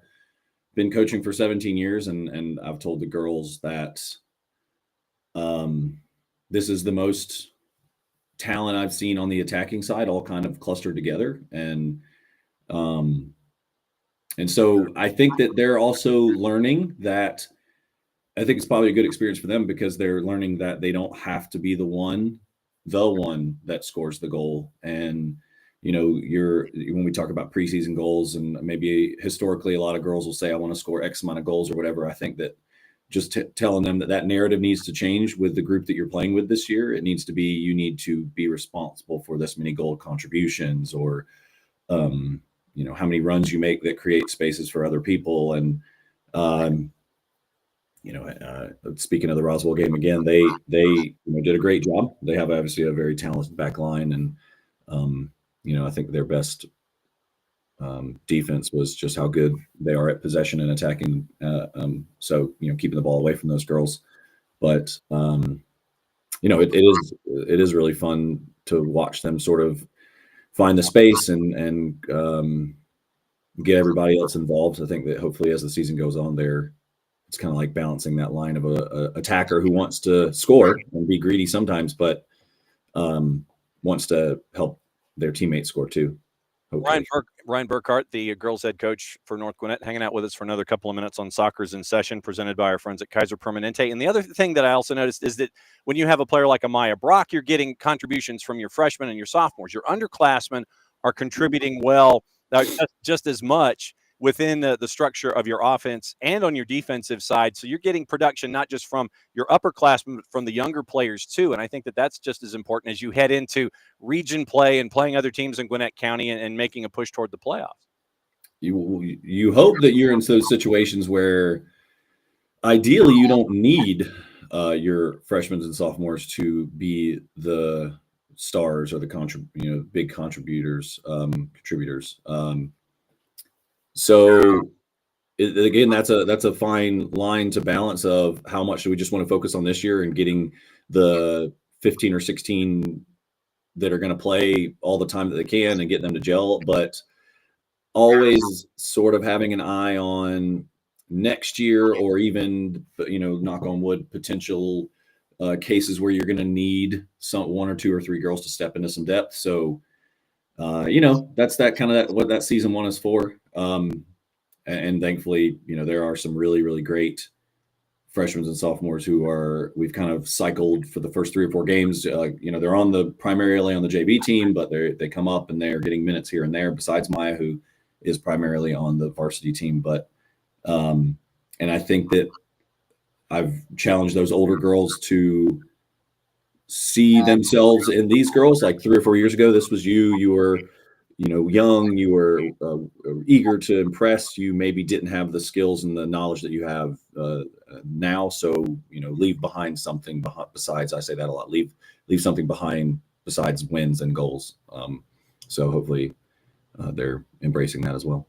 been coaching for 17 years, and I've told the girls that this is the most talent I've seen on the attacking side, all kind of clustered together. And so I think that they're also learning that. I think it's probably a good experience for them, because they're learning that they don't have to be the one that scores the goal. And when we talk about preseason goals, and maybe historically a lot of girls will say, I want to score X amount of goals or whatever. I think that just telling them that narrative needs to change with the group that you're playing with this year. It needs to be, you need to be responsible for this many goal contributions, or how many runs you make that create spaces for other people. And, speaking of the Roswell game again, they did a great job. They have obviously a very talented back line. And, I think their best defense was just how good they are at possession and attacking. So, keeping the ball away from those girls. But, it is really fun to watch them sort of find the space and get everybody else involved. I think that hopefully as the season goes on it's kind of like balancing that line of a attacker who wants to score and be greedy sometimes, but wants to help their teammates score too. Ryan Burkhart, the girls head coach for North Gwinnett, hanging out with us for another couple of minutes on Soccer's in Session, presented by our friends at Kaiser Permanente. And the other thing that I also noticed is that when you have a player like Amaya Brock, you're getting contributions from your freshmen and your sophomores. Your underclassmen are contributing well, just as much within the structure of your offense and on your defensive side. So you're getting production not just from your upperclassmen, but from the younger players too. And I think that that's just as important as you head into region play and playing other teams in Gwinnett County and making a push toward the playoffs. You hope that you're in those situations where ideally you don't need your freshmen and sophomores to be the stars or the big contributors. So again, that's a fine line to balance of how much do we just want to focus on this year and getting the 15 or 16 that are going to play all the time that they can and get them to gel, but always sort of having an eye on next year or even, knock on wood, potential cases where you're going to need one or two or three girls to step into some depth. So, that's what that season one is for. And thankfully, there are some really, really great freshmen and sophomores we've kind of cycled for the first 3 or 4 games. They're primarily on the JV team, but they come up and they're getting minutes here and there besides Maya, who is primarily on the varsity team. But, and I think that I've challenged those older girls to see themselves in these girls. Like 3 or 4 years ago, this was you were, young, you were eager to impress, you maybe didn't have the skills and the knowledge that you have now. So, leave behind something besides, I say that a lot, leave something behind besides wins and goals. So hopefully they're embracing that as well.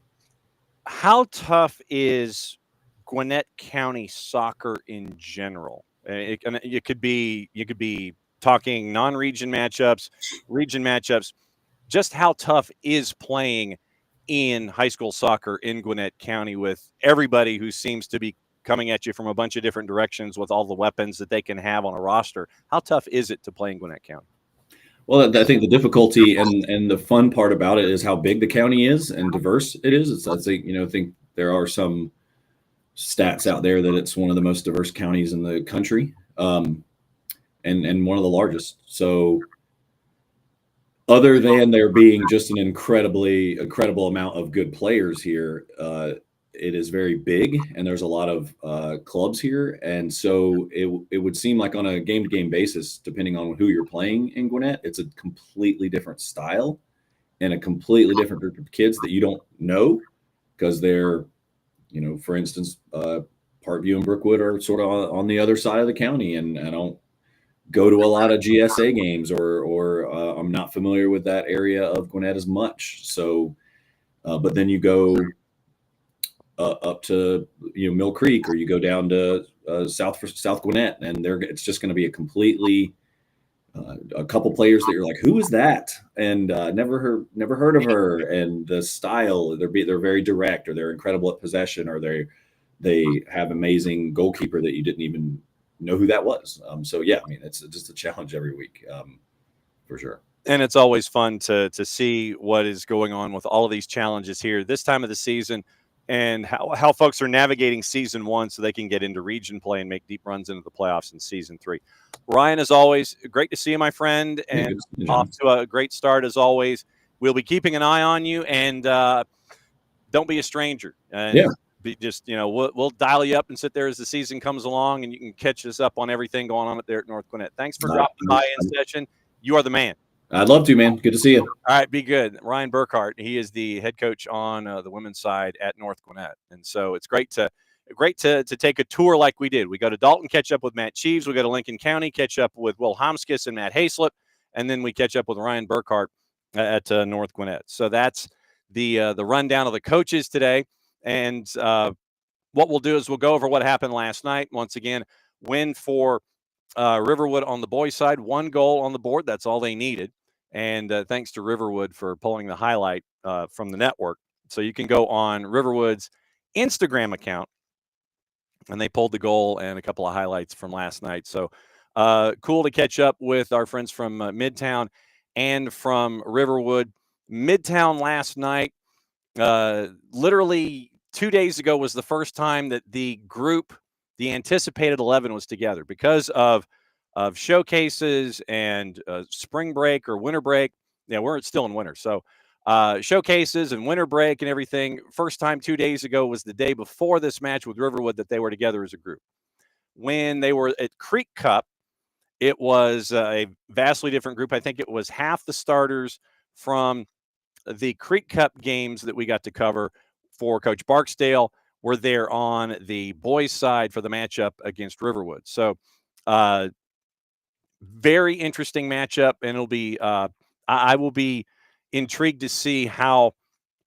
How tough is Gwinnett County soccer in general? You could be talking non-region matchups, region matchups. Just how tough is playing in high school soccer in Gwinnett County with everybody who seems to be coming at you from a bunch of different directions with all the weapons that they can have on a roster? How tough is it to play in Gwinnett County? Well, I think the difficulty and the fun part about it is how big the county is and diverse it is. I think there are some stats out there that it's one of the most diverse counties in the country, and one of the largest. So other than there being just an incredible amount of good players here, it is very big, and there's a lot of clubs here. And so it would seem like on a game-to-game basis, depending on who you're playing in Gwinnett, it's a completely different style and a completely different group of kids that you don't know because they're, for instance, Parkview and Brookwood are sort of on the other side of the county, and I don't go to a lot of GSA games or I'm not familiar with that area of Gwinnett as much. So, but then you go up to Mill Creek, or you go down to South Gwinnett, and it's just going to be a completely a couple players that you're like, who is that? And never heard of her. And the style, they're very direct, or they're incredible at possession, or they have amazing goalkeeper that you didn't even know who that was. So yeah, I mean, it's just a challenge every week, for sure. And it's always fun to see what is going on with all of these challenges here this time of the season, and how folks are navigating season one so they can get into region play and make deep runs into the playoffs in season 3. Ryan, as always, great to see you, my friend, and off to a great start as always. We'll be keeping an eye on you, and don't be a stranger. And we'll dial you up and sit there as the season comes along, and you can catch us up on everything going on up there at North Gwinnett. Thanks for dropping by in session. You are the man. I'd love to, man. Good to see you. All right, be good. Ryan Burkhart, he is the head coach on the women's side at North Gwinnett, and so it's great to take a tour like we did. We go to Dalton, catch up with Matt Cheeves. We go to Lincoln County, catch up with Will Homskis and Matt Hayslip, and then we catch up with Ryan Burkhart at North Gwinnett. So that's the rundown of the coaches today, and what we'll do is we'll go over what happened last night. Once again, win for Riverwood on the boys' side, 1 goal on the board. That's all they needed. And thanks to Riverwood for pulling the highlight from the network. So you can go on Riverwood's Instagram account, and they pulled the goal and a couple of highlights from last night. So cool to catch up with our friends from Midtown and from Riverwood. Midtown last night, literally 2 days ago, was the first time that the group, the anticipated 11, was together because of showcases and spring break or winter break. Yeah, we're still in winter. So showcases and winter break and everything. First time 2 days ago was the day before this match with Riverwood that they were together as a group. When they were at Creek Cup, it was a vastly different group. I think it was half the starters from the Creek Cup games that we got to cover for Coach Barksdale were there on the boys' side for the matchup against Riverwood. So very interesting matchup, and it'll be I will be intrigued to see how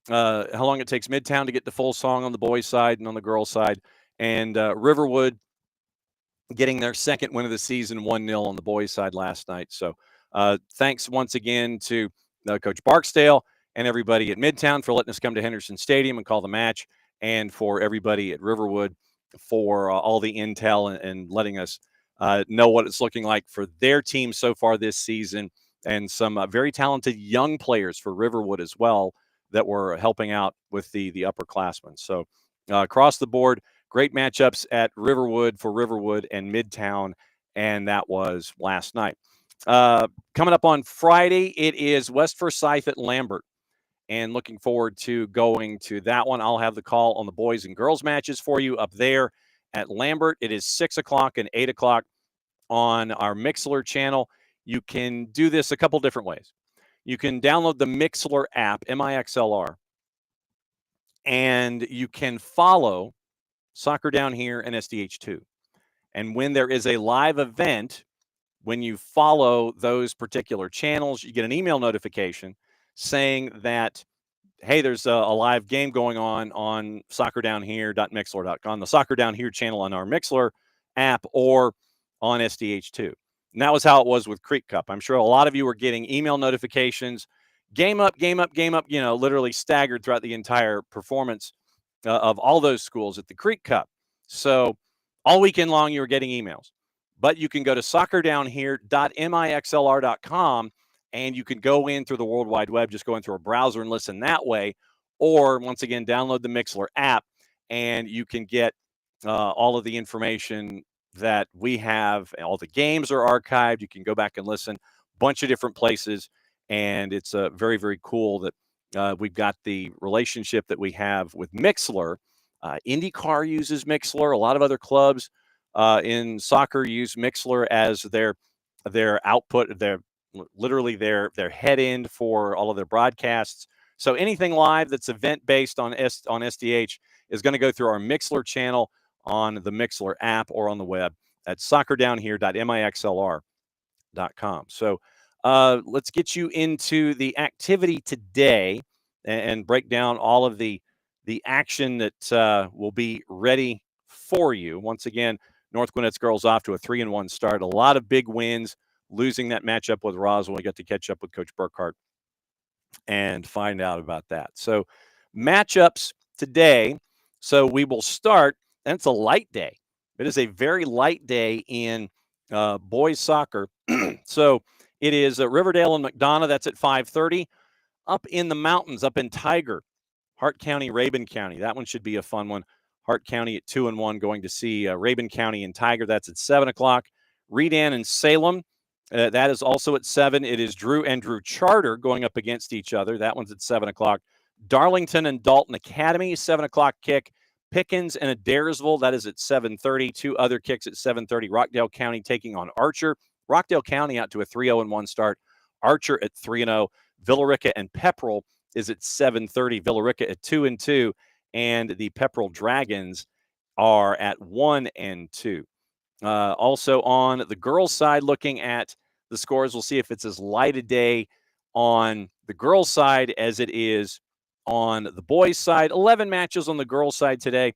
long it takes Midtown to get the full song on the boys' side and on the girls' side, and Riverwood getting their second win of the season, 1-0 on the boys' side last night. So thanks once again to Coach Barksdale and everybody at Midtown for letting us come to Henderson Stadium and call the match, and for everybody at Riverwood for all the intel and letting us know what it's looking like for their team so far this season, and some very talented young players for Riverwood as well that were helping out with the upperclassmen. So across the board, great matchups at Riverwood for Riverwood and Midtown, and that was last night. Coming up on Friday, it is West Forsyth at Lambert, and looking forward to going to that one. I'll have the call on the boys and girls matches for you up there at Lambert. It is 6 o'clock and 8 o'clock on our Mixlr channel. You can do this a couple different ways. You can download the Mixlr app, MIXLR, and you can follow Soccer Down Here and SDH2. And when there is a live event, when you follow those particular channels, you get an email notification saying that, hey, there's a live game going on soccerdownhere.mixlr.com, the Soccer Down Here channel on our Mixlr app, or on SDH2. And that was how it was with Creek Cup. I'm sure a lot of you were getting email notifications, game up, literally staggered throughout the entire performance of all those schools at the Creek Cup. So all weekend long, you were getting emails. But you can go to soccerdownhere.mixlr.com, and you can go in through the World Wide Web, just go in through a browser and listen that way. Or, once again, download the Mixlr app, and you can get all of the information that we have. All the games are archived. You can go back and listen a bunch of different places, and it's very, very cool that we've got the relationship that we have with Mixlr. IndyCar uses Mixlr. A lot of other clubs in soccer use Mixlr as their output, their head end for all of their broadcasts. So anything live that's event based on SDH is going to go through our Mixlr channel on the Mixlr app or on the web at soccerdownhere.mixlr.com. So let's get you into the activity today and break down all of the action that will be ready for you. Once again, North Gwinnett's girls off to a 3-1 start. A lot of big wins, losing that matchup with Roswell. We got to catch up with Coach Burkhart and find out about that. So matchups today. So we will start, and it's a light day. It is a very light day in boys soccer. So it is Riverdale and McDonough. That's at 5:30. Up in the mountains, up in Tiger, Hart County, Rabun County. That one should be a fun one. Hart County at 2-1 going to see Rabun County and Tiger. That's at 7 o'clock. Redan and Salem. That is also at 7. It is Drew and Drew Charter going up against each other. That one's at 7 o'clock. Darlington and Dalton Academy, 7 o'clock kick. Pickens and Adairsville, that is at 7:30. 2 other kicks at 7:30. Rockdale County taking on Archer. Rockdale County out to a 3-0-1 start Archer at 3-0. Villarica and Pepperell is at 7:30. Villarica at 2-2, and the Pepperell Dragons are at 1-2. Also on the girls' side, looking at the scores, we'll see if it's as light a day on the girls' side as it is on the boys' side. 11 matches on the girls' side today.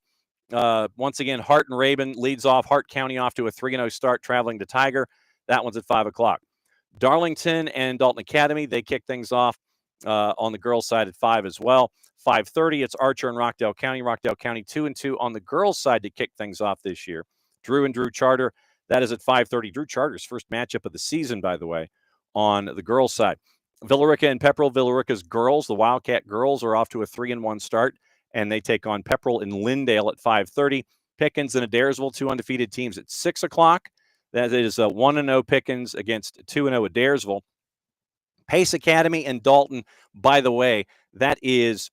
Once again, Hart and Rabun leads off. Hart County off to a 3-0 start, traveling to Tiger. That one's at 5 o'clock. Darlington and Dalton Academy, they kick things off on the girls' side at 5 as well. 5:30, it's Archer and Rockdale County. Rockdale County 2-2 on the girls' side to kick things off this year. Drew and Drew Charter, that is at 5:30. Drew Charter's first matchup of the season, by the way, on the girls' side. Villarica and Pepperell. Villarica's girls, the Wildcat girls, are off to a 3-1 start, and they take on Pepperell and Lindale at 5:30. Pickens and Adairsville, two undefeated teams at 6 o'clock. That is 1-0 Pickens against 2-0 Adairsville. Pace Academy and Dalton, by the way, that is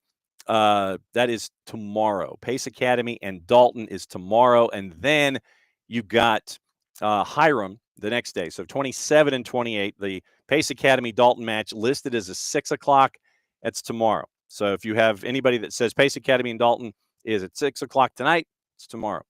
tomorrow. Pace Academy and Dalton is tomorrow, and then you've got Hiram the next day. So 27 and 28, the Pace Academy Dalton match listed as a 6 o'clock. That's tomorrow. So if you have anybody that says Pace Academy and Dalton is at 6 o'clock tonight, it's tomorrow.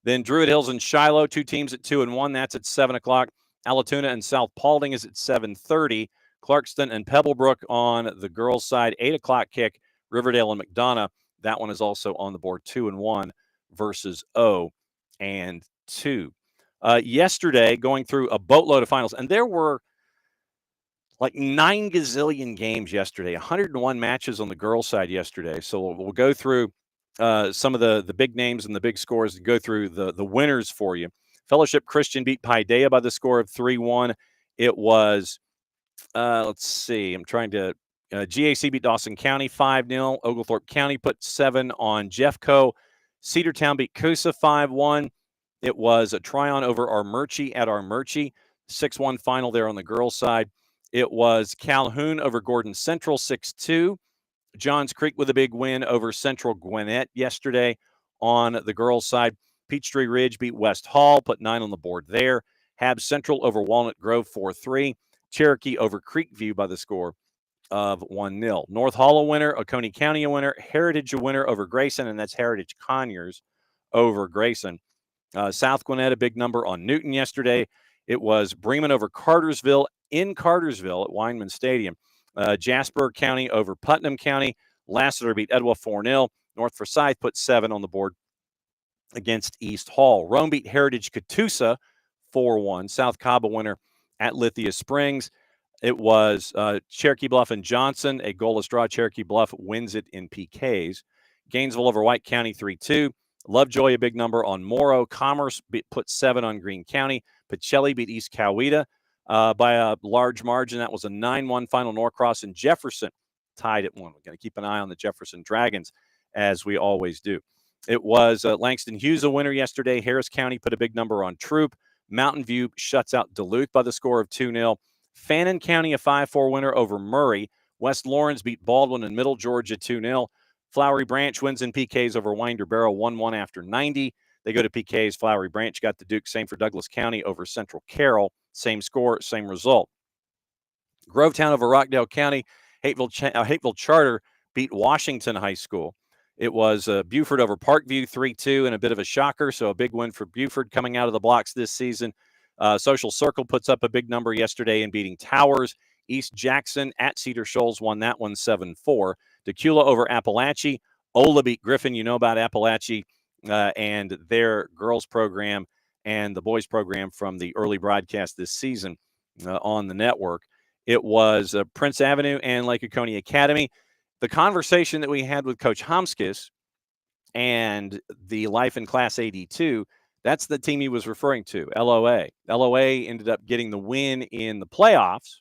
Then Druid Hills and Shiloh, two teams at 2-1. That's at 7 o'clock. Alatoona and South Paulding is at 7:30. Clarkston and Pebblebrook on the girls' side, 8 o'clock kick. Riverdale and McDonough, that one is also on the board, 2-1 versus 0-2. Yesterday, going through a boatload of finals, and there were like 9 gazillion games yesterday, 101 matches on the girls' side yesterday. So we'll go through some of the big names and the big scores and go through the winners for you. Fellowship Christian beat Paideia by the score of 3-1. It was, let's see, I'm trying to, GAC beat Dawson County 5-0. Oglethorpe County put 7 on Jeffco. Cedartown beat Coosa 5-1. It was a try-on over Armurchie at Armurchie. 6-1 final there on the girls' side. It was Calhoun over Gordon Central 6-2. Johns Creek with a big win over Central Gwinnett yesterday on the girls' side. Peachtree Ridge beat West Hall, put 9 on the board there. Hab Central over Walnut Grove 4-3. Cherokee over Creekview by the score of 1-0. North Hall a winner, Oconee County a winner, Heritage a winner over Grayson, and that's Heritage Conyers over Grayson. South Gwinnett a big number on Newton yesterday. It was Bremen over Cartersville in Cartersville at Weinman Stadium. Jasper County over Putnam County. Lassiter beat Etowah 4-0. North Forsyth put 7 on the board against East Hall. Rome beat Heritage Catoosa 4-1. South Cobb a winner at Lithia Springs. It was Cherokee Bluff and Johnson, a goalless draw. Cherokee Bluff wins it in PKs. Gainesville over White County 3-2. Lovejoy a big number on Morrow. Commerce put 7 on Greene County. Pacelli beat East Coweta by a large margin. That was a 9-1 final. Norcross and Jefferson tied at 1. We're going to keep an eye on the Jefferson Dragons, as we always do. It was Langston Hughes a winner yesterday. Harris County put a big number on Troop. Mountain View shuts out Duluth by the score of 2-0. Fannin County a 5-4 winner over Murray. West Lawrence beat Baldwin and Middle Georgia 2-0. Flowery Branch wins in PKs over Winder Barrow 1-1 after 90. They go to PKs. Flowery Branch got the Duke. Same for Douglas County over Central Carroll. Same score, same result. Grovetown over Rockdale County. Hateville Charter beat Washington High School. It was Buford over Parkview 3-2 and a bit of a shocker. So a big win for Buford coming out of the blocks this season. Social Circle puts up a big number yesterday in beating Towers. East Jackson at Cedar Shoals won that one 7-4. Decula over Appalachie. Ola beat Griffin. You know about Appalachie and their girls program and the boys program from the early broadcast this season on the network. It was Prince Avenue and Lake Oconee Academy. The conversation that we had with Coach Homskis and the Life in Class 82, that's the team he was referring to, LOA. LOA ended up getting the win in the playoffs,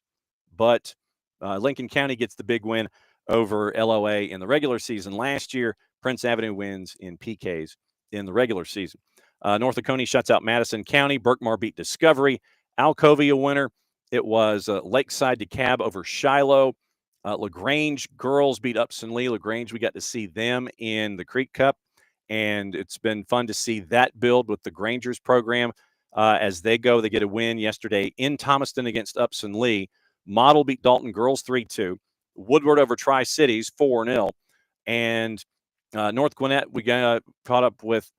but Lincoln County gets the big win over LOA in the regular season last year. Prince Avenue wins in PKs in the regular season. North Oconee shuts out Madison County. Berkmar beat Discovery. Alcovey a winner. It was Lakeside DeKalb over Shiloh. LaGrange girls beat Upson Lee. LaGrange, we got to see them in the Creek Cup, and it's been fun to see that build with the Grangers program as they go. They get a win yesterday in Thomaston against Upson Lee, Model beat Dalton girls 3-2. Woodward over Tri-Cities 4-0. And North Gwinnett, we got caught up with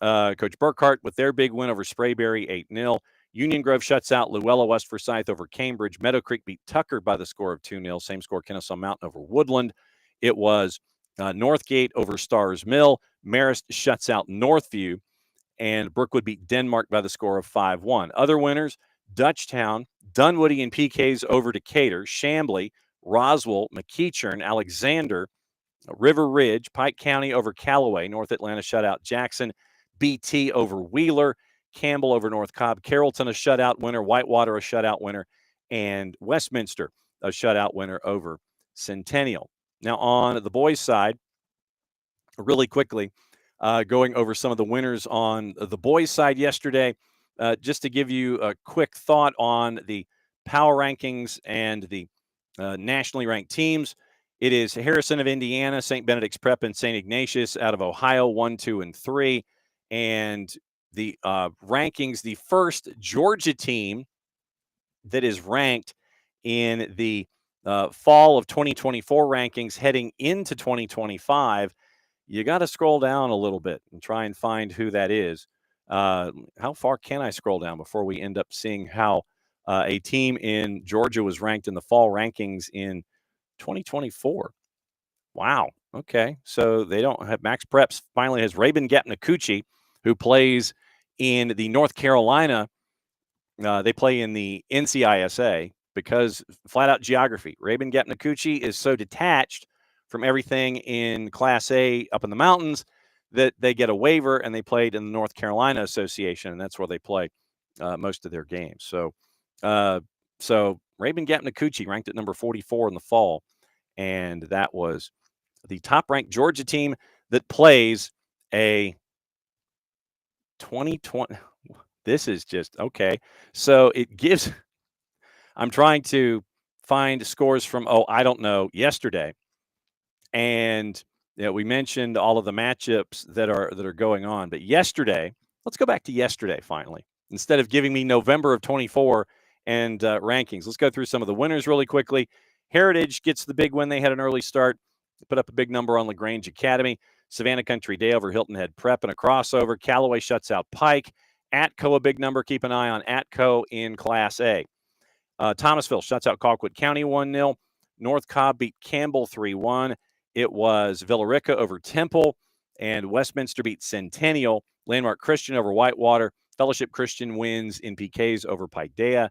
Coach Burkhart with their big win over Sprayberry 8-0. Union Grove shuts out Luella West Forsyth over Cambridge. Meadow Creek beat Tucker by the score of 2-0. Same score, Kennesaw Mountain over Woodland. It was Northgate over Stars Mill. Marist shuts out Northview. And Brookwood beat Denmark by the score of 5-1. Other winners, Dutchtown, Dunwoody and PKs over Decatur. Chambly, Roswell, McEachern, Alexander, River Ridge, Pike County over Callaway. North Atlanta shutout Jackson. BT over Wheeler. Campbell over North Cobb. Carrollton, a shutout winner. Whitewater, a shutout winner. And Westminster, a shutout winner over Centennial. Now, on the boys' side, really quickly, going over some of the winners on the boys' side yesterday, just to give you a quick thought on the power rankings and the nationally ranked teams. It is Harrison of Indiana, St. Benedict's Prep, and St. Ignatius out of Ohio, 1, 2, and 3. And the rankings, the first Georgia team that is ranked in the fall of 2024 rankings heading into 2025, you got to scroll down a little bit and try and find who that is. How far can I scroll down before we end up seeing how a team in Georgia was ranked in the fall rankings in 2024? Wow. Okay. So they don't have Max Preps finally has Rabin Gapnakuchi, who plays in the North Carolina. They play in the NCISA because flat out geography. Rabin Gapnakuchi is so detached from everything in Class A up in the mountains that they get a waiver, and they played in the North Carolina Association, and that's where they play most of their games. So Rabin Gapnakuchi ranked at number 44 in the fall, and that was the top-ranked Georgia team that plays a 2020. This is just okay. So it gives. I'm trying to find scores from I don't know yesterday. And we mentioned all of the matchups that are going on. But yesterday, let's go back to yesterday finally. Instead of giving me November of 24 and rankings, let's go through some of the winners really quickly. Heritage gets the big win. They had an early start, put up a big number on LaGrange Academy. Savannah Country Day over Hilton Head Prep and a crossover. Callaway shuts out Pike. Atco, a big number. Keep an eye on Atco in Class A. Thomasville shuts out Colquitt County 1-0. North Cobb beat Campbell 3-1. It was Villarica over Temple, and Westminster beat Centennial. Landmark Christian over Whitewater. Fellowship Christian wins in PKs over Paideia.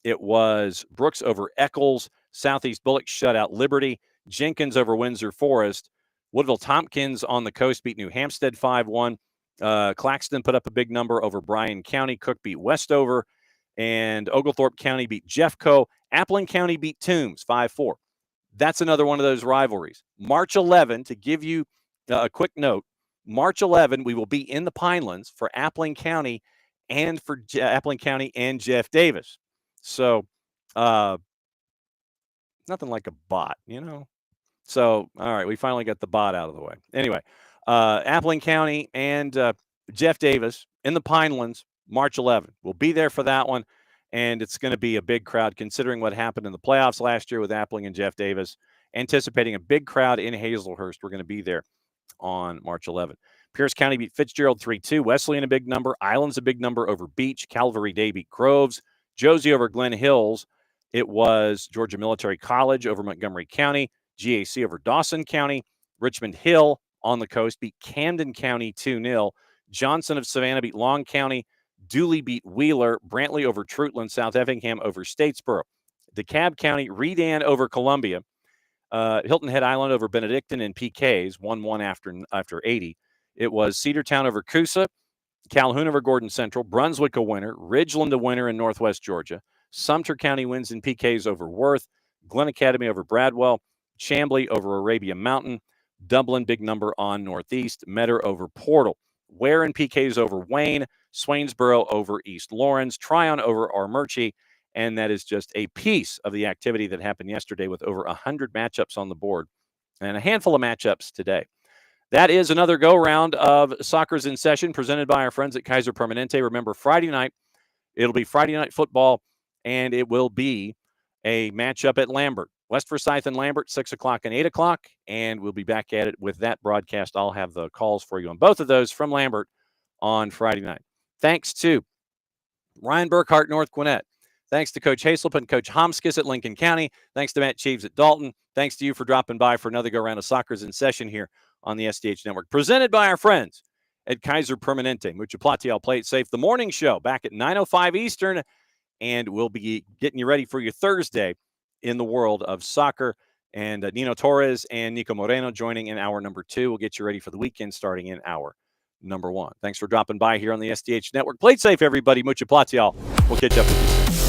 It was Brooks over Eccles. Southeast Bullock shut out Liberty. Jenkins over Windsor Forest. Woodville Tompkins on the coast beat New Hampstead 5-1. Claxton put up a big number over Bryan County. Cook beat Westover. And Oglethorpe County beat Jeffco. Appling County beat Toombs 5-4. That's another one of those rivalries. March 11, to give you a quick note, March 11, we will be in the Pinelands for Appling County and for Appling County and Jeff Davis. So nothing like a bot, So, all right, we finally got the bot out of the way. Anyway, Appling County and Jeff Davis in the Pinelands, March 11. We'll be there for that one, and it's going to be a big crowd considering what happened in the playoffs last year with Appling and Jeff Davis. Anticipating a big crowd in Hazelhurst. We're going to be there on March 11. Pierce County beat Fitzgerald 3-2. Wesleyan a big number. Island's a big number over Beach. Calvary Day beat Groves. Josie over Glen Hills. It was Georgia Military College over Montgomery County. GAC over Dawson County. Richmond Hill on the coast beat Camden County 2-0. Johnson of Savannah beat Long County. Dooley beat Wheeler. Brantley over Trutland. South Effingham over Statesboro. DeKalb County, Redan over Columbia. Hilton Head Island over Benedictine in PKs, 1-1 after 80. It was Cedartown over Coosa. Calhoun over Gordon Central. Brunswick a winner. Ridgeland a winner in Northwest Georgia. Sumter County wins in PKs over Worth. Glen Academy over Bradwell. Chambly over Arabia Mountain. Dublin, big number on Northeast. Metter over Portal. Ware and PKs over Wayne. Swainsboro over East Lawrence. Tryon over Armurchie. And that is just a piece of the activity that happened yesterday with over 100 matchups on the board and a handful of matchups today. That is another go-round of Soccer's in Session presented by our friends at Kaiser Permanente. Remember, Friday night, it'll be Friday Night Football, and it will be a matchup at Lambert. West Forsyth and Lambert, 6 o'clock and 8 o'clock. And we'll be back at it with that broadcast. I'll have the calls for you on both of those from Lambert on Friday night. Thanks to Ryan Burkhart, North Gwinnett. Thanks to Coach Hazelton, Coach Homskis at Lincoln County. Thanks to Matt Cheeves at Dalton. Thanks to you for dropping by for another go-round of Soccer's in Session here on the SDH Network. Presented by our friends at Kaiser Permanente. Mucho Platiel, play it safe. The morning show back at 9:05 Eastern. And we'll be getting you ready for your Thursday in the world of soccer. And Nino Torres and Nico Moreno joining in hour number 2. We'll get you ready for the weekend starting in hour number 1. Thanks for dropping by here on the SDH Network. Play it safe, everybody. Mucho Platiel. We'll catch up with you soon.